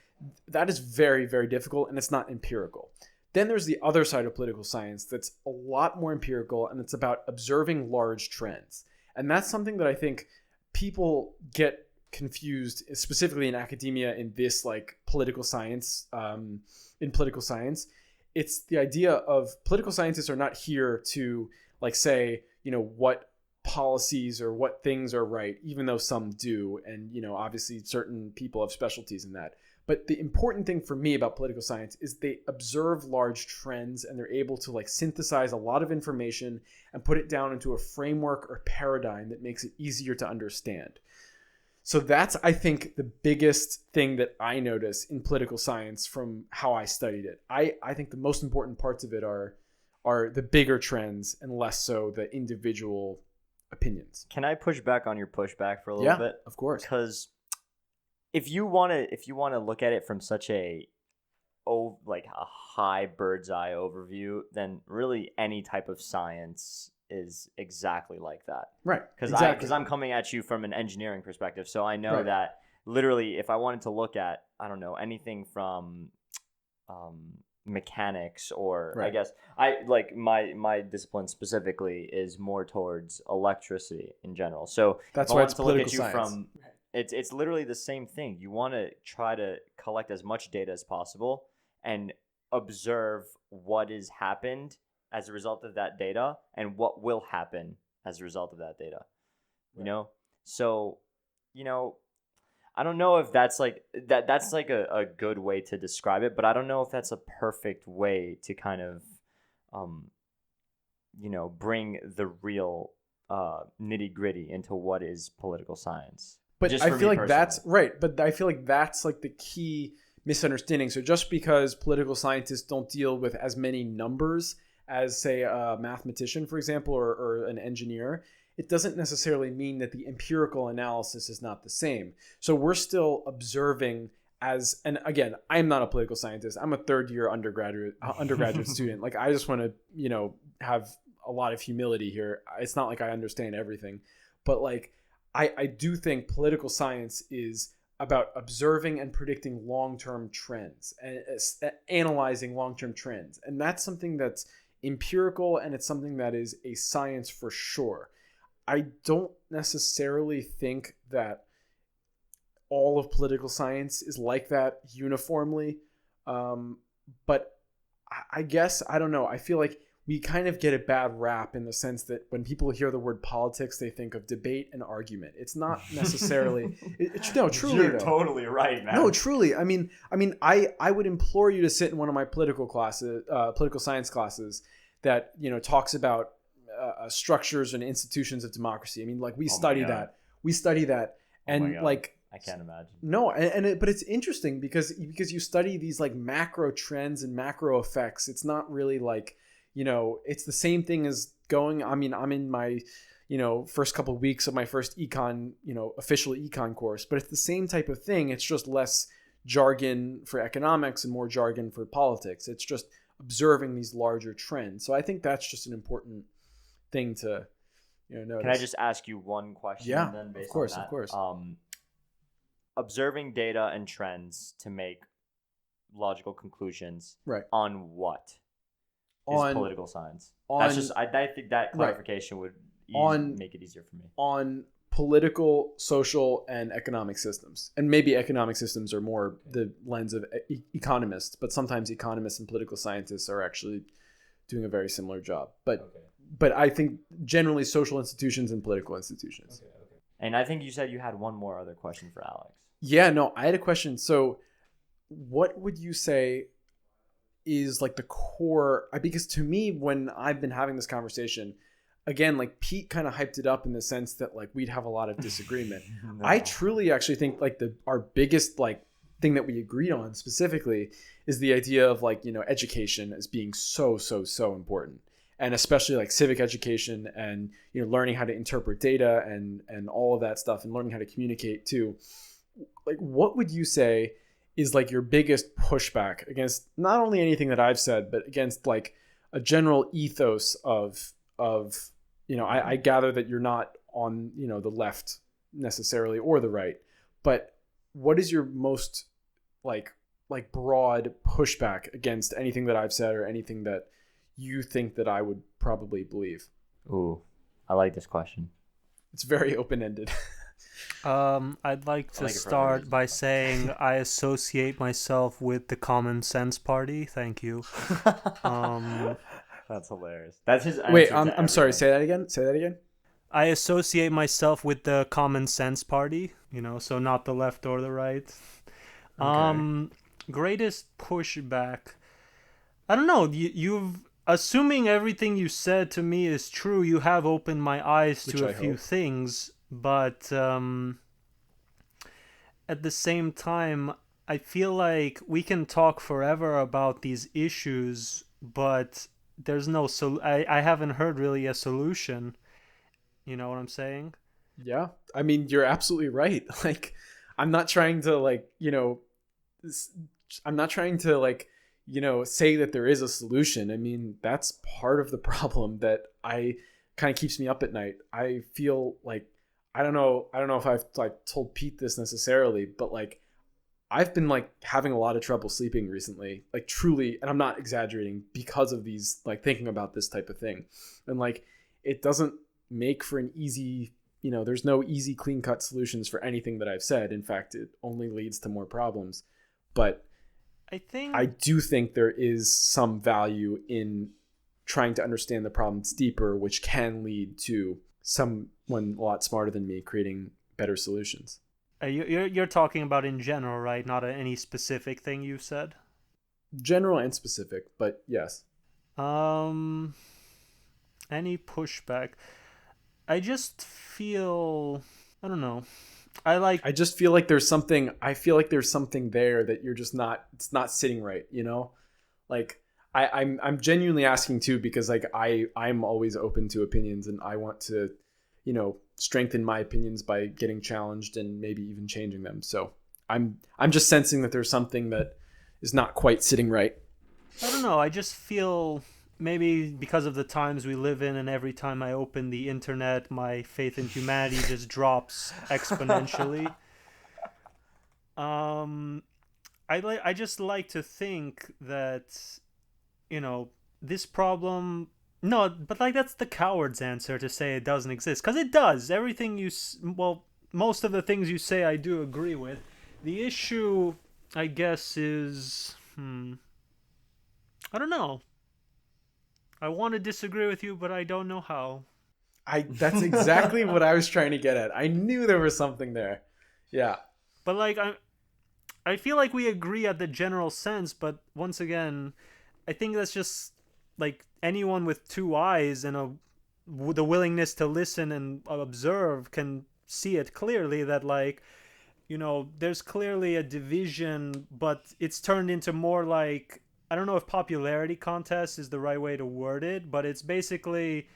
That is very, very difficult, and it's not empirical. Then there's the other side of political science that's a lot more empirical, and it's about observing large trends. And that's something that I think people get confused, specifically in academia, in this like political science, in political science. It's the idea of political scientists are not here to like say, what policies or what things are right, even though some do. And, obviously certain people have specialties in that. But the important thing for me about political science is they observe large trends, and they're able to like synthesize a lot of information and put it down into a framework or paradigm that makes it easier to understand. So that's, I think, the biggest thing that I notice in political science from how I studied it. I think the most important parts of it are the bigger trends and less so the individual opinions. Can I push back on your pushback for a little bit? Of course. Because if you want to look at it from such a high bird's eye overview, then really any type of science is exactly like that. Right. Because I'm coming at you from an engineering perspective, so I know that literally if I wanted to look at, I don't know, anything from mechanics or I guess I like my discipline specifically is more towards electricity in general. So that's if I why wanted it's to look political at you science. from it's literally the same thing. You want to try to collect as much data as possible and observe what has happened as a result of that data and what will happen as a result of that data. So I don't know if that's like that's like a good way to describe it, but I don't know if that's a perfect way to kind of bring the real nitty-gritty into what is political science. But Just I for feel me like that's personally. right. But I feel like that's like the key misunderstanding. So just because political scientists don't deal with as many numbers as, say, a mathematician, for example, or an engineer, it doesn't necessarily mean that the empirical analysis is not the same. So we're still observing as, and again, I'm not a political scientist. I'm a third year undergraduate student. Like, I just want to, have a lot of humility here. It's not like I understand everything, but like, I do think political science is about observing and predicting long-term trends and analyzing long-term trends. And that's something that's empirical, and it's something that is a science for sure. I don't necessarily think that all of political science is like that uniformly. But I guess, I don't know. I feel like we kind of get a bad rap in the sense that when people hear the word politics, they think of debate and argument. It's not necessarily. No, truly, You're though. totally right, man. No, truly. I mean, I would implore you to sit in one of my political science classes that talks about structures and institutions of democracy. I mean, like, we study that. We study that, and like, I can't imagine. No, but it's interesting because you study these like macro trends and macro effects. It's not really like, it's the same thing as going. I mean, I'm in my, first couple of weeks of my first econ, official econ course, but it's the same type of thing. It's just less jargon for economics and more jargon for politics. It's just observing these larger trends. So I think that's just an important thing to, notice. Can I just ask you one question? Yeah, then, based of course, on that? of course. Observing data and trends to make logical conclusions. Right. On what? Is political science. That's just. I think that clarification would make it easier for me. On political, social, and economic systems, and maybe economic systems are more the lens of economists, but sometimes economists and political scientists are actually doing a very similar job. But I think generally social institutions and political institutions. Okay. And I think you said you had one more other question for Alex. Yeah, no, I had a question. So what would you say is like the core, because to me, when I've been having this conversation, again, like Pete kind of hyped it up in the sense that like we'd have a lot of disagreement. No. I truly actually think like our biggest like thing that we agreed on specifically is the idea of like, education as being so important. And especially like civic education and, learning how to interpret data and all of that stuff and learning how to communicate too. Like, what would you say is like your biggest pushback against not only anything that I've said, but against like a general ethos of I gather that you're not on, the left necessarily or the right, but what is your most like broad pushback against anything that I've said or anything that you think that I would probably believe? Ooh, I like this question. It's very open-ended. I'd like to start by saying I associate myself with the Common Sense Party. Thank you. That's hilarious. That's his answer. Wait, I'm sorry. Say that again. I associate myself with the Common Sense Party. So not the left or the right. Okay. Greatest pushback. I don't know. You've assuming everything you said to me is true. You have opened my eyes to a few things, but at the same time, I feel like we can talk forever about these issues, but there's no I haven't heard really a solution. You know what I'm saying? Yeah. I mean, you're absolutely right. Like, I'm not trying to say that there is a solution. I mean, that's part of the problem that I kind of keeps me up at night. I feel like, I don't know if I've like told Pete this necessarily, but like I've been like having a lot of trouble sleeping recently, like truly, and I'm not exaggerating, because of these, like thinking about this type of thing. And like, it doesn't make for an easy, there's no easy clean cut solutions for anything that I've said. In fact, it only leads to more problems. But I do think there is some value in trying to understand the problems deeper, which can lead to someone a lot smarter than me creating better solutions. You're talking about in general, right? Not any specific thing you said? General and specific, but yes. Any pushback? I just feel, I don't know. I just feel like there's something there that you're just not, it's not sitting right, Like I'm genuinely asking too, because like I'm always open to opinions, and I want to, strengthen my opinions by getting challenged and maybe even changing them. So I'm just sensing that there's something that is not quite sitting right. I don't know. I just feel maybe because of the times we live in, and every time I open the internet, my faith in humanity just drops exponentially. I just like to think that, this problem. No, but like that's the coward's answer to say it doesn't exist, because it does. Everything most of the things you say, I do agree with. The issue, I guess, is I don't know. I want to disagree with you, but I don't know how. That's exactly what I was trying to get at. I knew there was something there. Yeah. But like I feel like we agree at the general sense, but once again, I think that's just like anyone with two eyes and the willingness to listen and observe can see it clearly that like, there's clearly a division, but it's turned into more like, I don't know if popularity contest is the right way to word it, but it's basically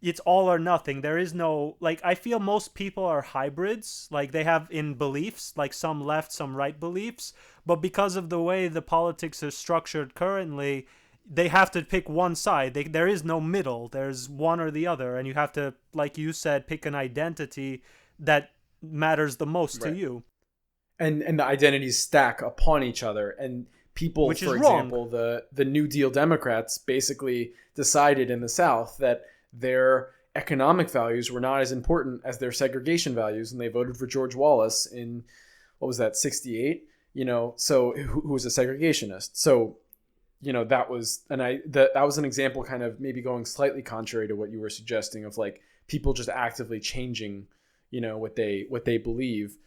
it's all or nothing. There is no, like, I feel most people are hybrids, like they have in beliefs, like some left, some right beliefs, but because of the way the politics are structured currently, they have to pick one side. There is no middle. There's one or the other, and you have to, like you said, pick an identity that matters the most to you. And the identities stack upon each other, and people, which for is example, the New Deal Democrats basically decided in the South that their economic values were not as important as their segregation values, and they voted for George Wallace in, what was that, 68? So who was a segregationist. So, that was, that was an example kind of maybe going slightly contrary to what you were suggesting of like people just actively changing, what they believe,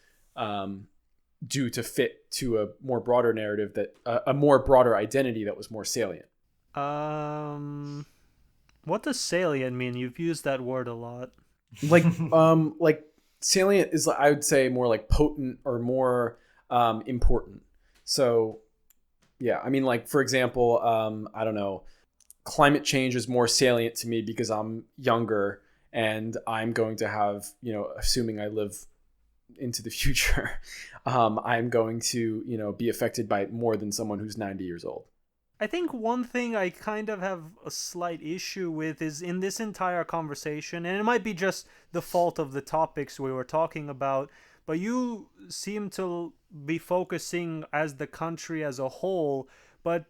due to fit to a more broader narrative that a more broader identity that was more salient. What does salient mean? You've used that word a lot. Like salient is, I would say, more like potent or more important. So yeah, I mean, like, for example, I don't know, climate change is more salient to me because I'm younger and I'm going to have, assuming I live into the future, I'm going to, be affected by it more than someone who's 90 years old. I think one thing I kind of have a slight issue with is in this entire conversation, and it might be just the fault of the topics we were talking about, but you seem to be focusing as the country as a whole, but,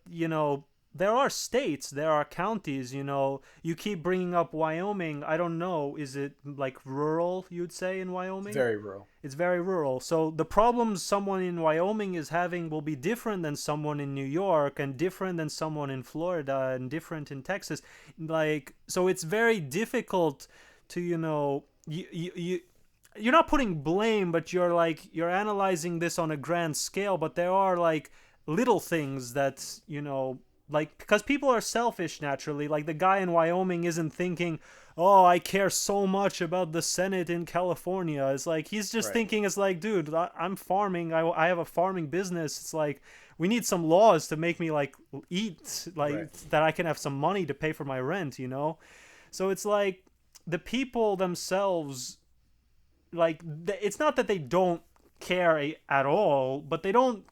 there are states, there are counties, you keep bringing up Wyoming. I don't know, is it like rural, you'd say, in Wyoming? Very rural. It's very rural. So the problems someone in Wyoming is having will be different than someone in New York, and different than someone in Florida, and different in Texas. Like, so it's very difficult to, you're not putting blame, but you're analyzing this on a grand scale, but there are like little things that, like, because people are selfish naturally. Like the guy in Wyoming isn't thinking, oh, I care so much about the Senate in California. It's like, he's just thinking, it's like, dude, I'm farming. I have a farming business. It's like, we need some laws to make me like eat, like that I can have some money to pay for my rent, So it's like the people themselves, like, it's not that they don't care at all, but they don't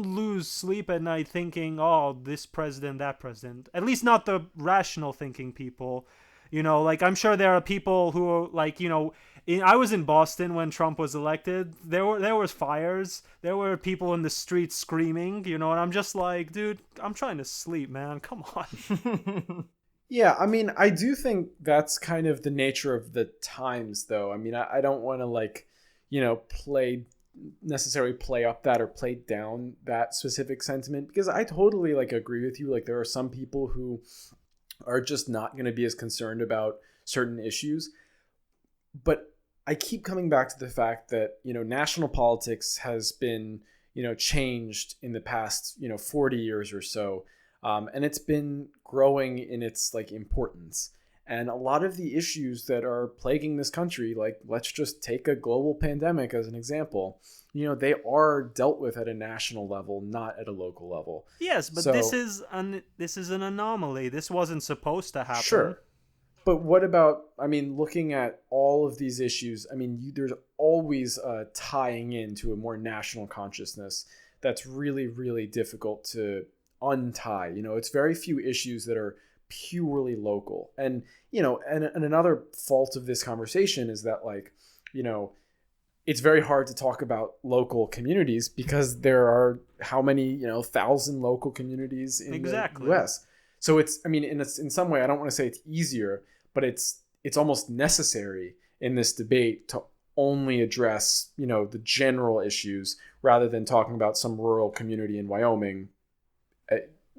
lose sleep at night thinking, oh, this president, that president. At least not the rational thinking people. Like, I'm sure there are people who are like, I was in Boston when Trump was elected. There was fires. There were people in the streets screaming, and I'm just like, dude, I'm trying to sleep, man. Come on. Yeah, I mean, I do think that's kind of the nature of the times, though. I mean, I don't want to necessarily play up that or play down that specific sentiment, because I totally agree with you. Like, there are some people who are just not going to be as concerned about certain issues, but I keep coming back to the fact that national politics has been changed in the past 40 years or so, and it's been growing in its importance. And a lot of the issues that are plaguing this country, like, let's just take a global pandemic as an example, they are dealt with at a national level, not at a local level. Yes, but this is an anomaly. This wasn't supposed to happen. But what about, I mean, looking at all of these issues, I mean, there's always tying into a more national consciousness that's really, really difficult to untie. You know, it's very few issues that are purely local. And, you know, and another fault of this conversation is that, like, you know, it's very hard to talk about local communities because there are how many, you know, 1,000 local communities in Exactly. the US. So it's, I mean, in some way, I don't want to say it's easier, but it's almost necessary in this debate to only address, you know, the general issues rather than talking about some rural community in Wyoming,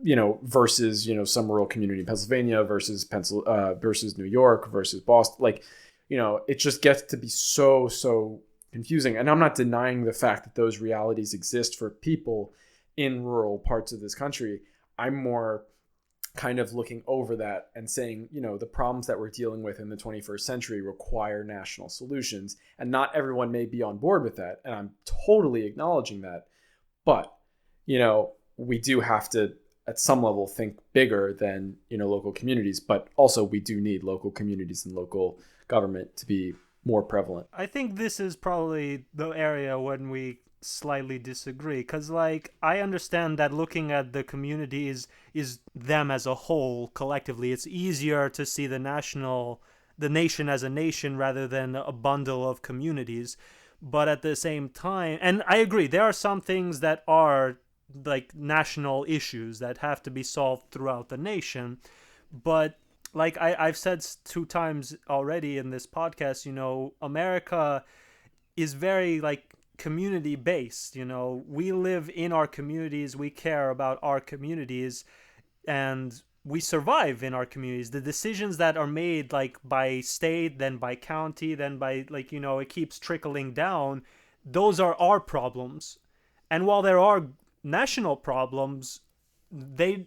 you know, versus, you know, some rural community in Pennsylvania versus versus New York versus Boston. Like, you know, it just gets to be so confusing. And I'm not denying the fact that those realities exist for people in rural parts of this country. I'm more kind of looking over that and saying, you know, the problems that we're dealing with in the 21st century require national solutions. And not everyone may be on board with that. And I'm totally acknowledging that. But, you know, we do have to, at some level, think bigger than, you know, local communities. But also we do need local communities and local government to be more prevalent. I think this is probably the area when we slightly disagree, because like I understand that looking at the community is them as a whole collectively. It's easier to see the nation as a nation rather than a bundle of communities. But at the same time, and I agree, there are some things that are like national issues that have to be solved throughout the nation. But like I've said 2 times already in this podcast, you know, America is very like community based. You know, we live in our communities, we care about our communities, and we survive in our communities. The decisions that are made like by state, then by county, then by, like, you know, it keeps trickling down. Those are our problems. And while there are national problems,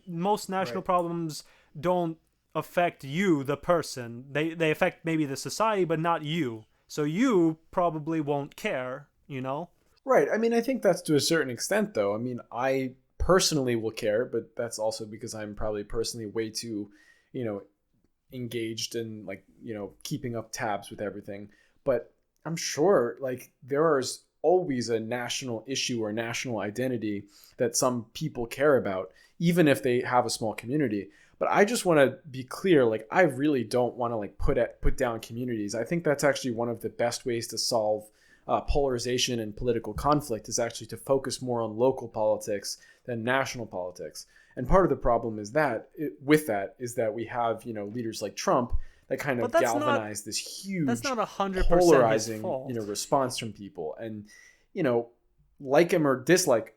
most national Right. problems don't affect you, the person. They affect maybe the society, but not you. So you probably won't care, you know? Right. I mean, I think that's to a certain extent, though. I mean, I personally will care, but that's also because I'm probably personally way too, you know, engaged in, like, you know, keeping up tabs with everything. But I'm sure, like, there is always a national issue or national identity that some people care about, even if they have a small community. But I just want to be clear, like, I really don't want to like put down communities. I think that's actually one of the best ways to solve polarization and political conflict, is actually to focus more on local politics than national politics. And part of the problem is that is that we have, you know, leaders like Trump that kind But of galvanize this that's huge not 100% his polarizing, you know, fault. response from people. And, you know, like him or dislike,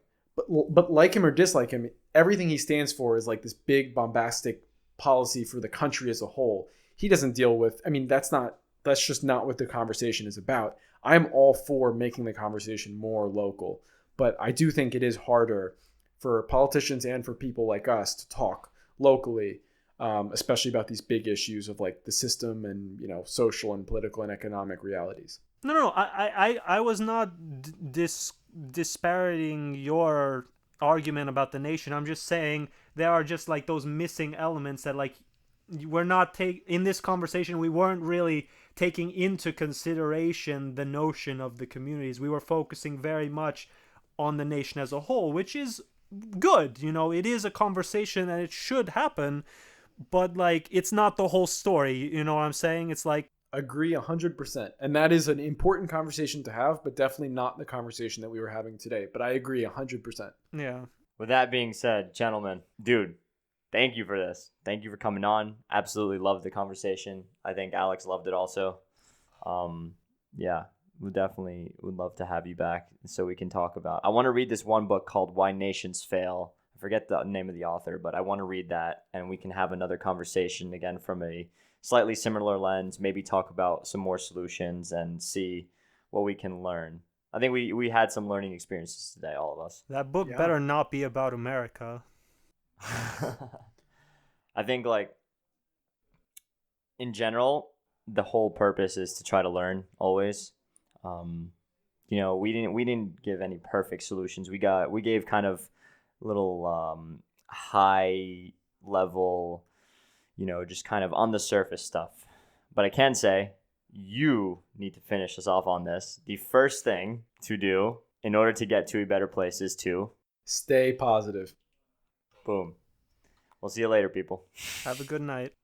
but like him or dislike him, everything he stands for is like this big bombastic policy for the country as a whole. He doesn't deal with, I mean, that's just not what the conversation is about. I'm all for making the conversation more local, but I do think it is harder for politicians and for people like us to talk locally, especially about these big issues of like the system and, you know, social and political and economic realities. No. I was not disparaging your argument about the nation. I'm just saying there are just like those missing elements that like we're not in this conversation. We weren't really taking into consideration the notion of the communities. We were focusing very much on the nation as a whole, which is good. You know, it is a conversation and it should happen, but like it's not the whole story. You know what I'm saying? It's like, Agree 100%. And that is an important conversation to have, but definitely not the conversation that we were having today. But I agree 100%. yeah. With that being said, gentlemen, dude, thank you for this. Thank you for coming on. Absolutely loved the conversation. I think Alex loved it also. Yeah, we definitely would love to have you back so we can talk about. I want to read this one book called Why Nations Fail. I forget the name of the author, but I want to read that and we can have another conversation again from a slightly similar lens, maybe talk about some more solutions and see what we can learn. I think we had some learning experiences today, all of us. That book Yeah. better not be about America. I think, like, in general, the whole purpose is to try to learn always. You know, we didn't give any perfect solutions. We gave kind of little high level, you know, just kind of on the surface stuff. But I can say you need to finish us off on this. The first thing to do in order to get to a better place is to Stay positive. boom. We'll see you later, people. Have a good night.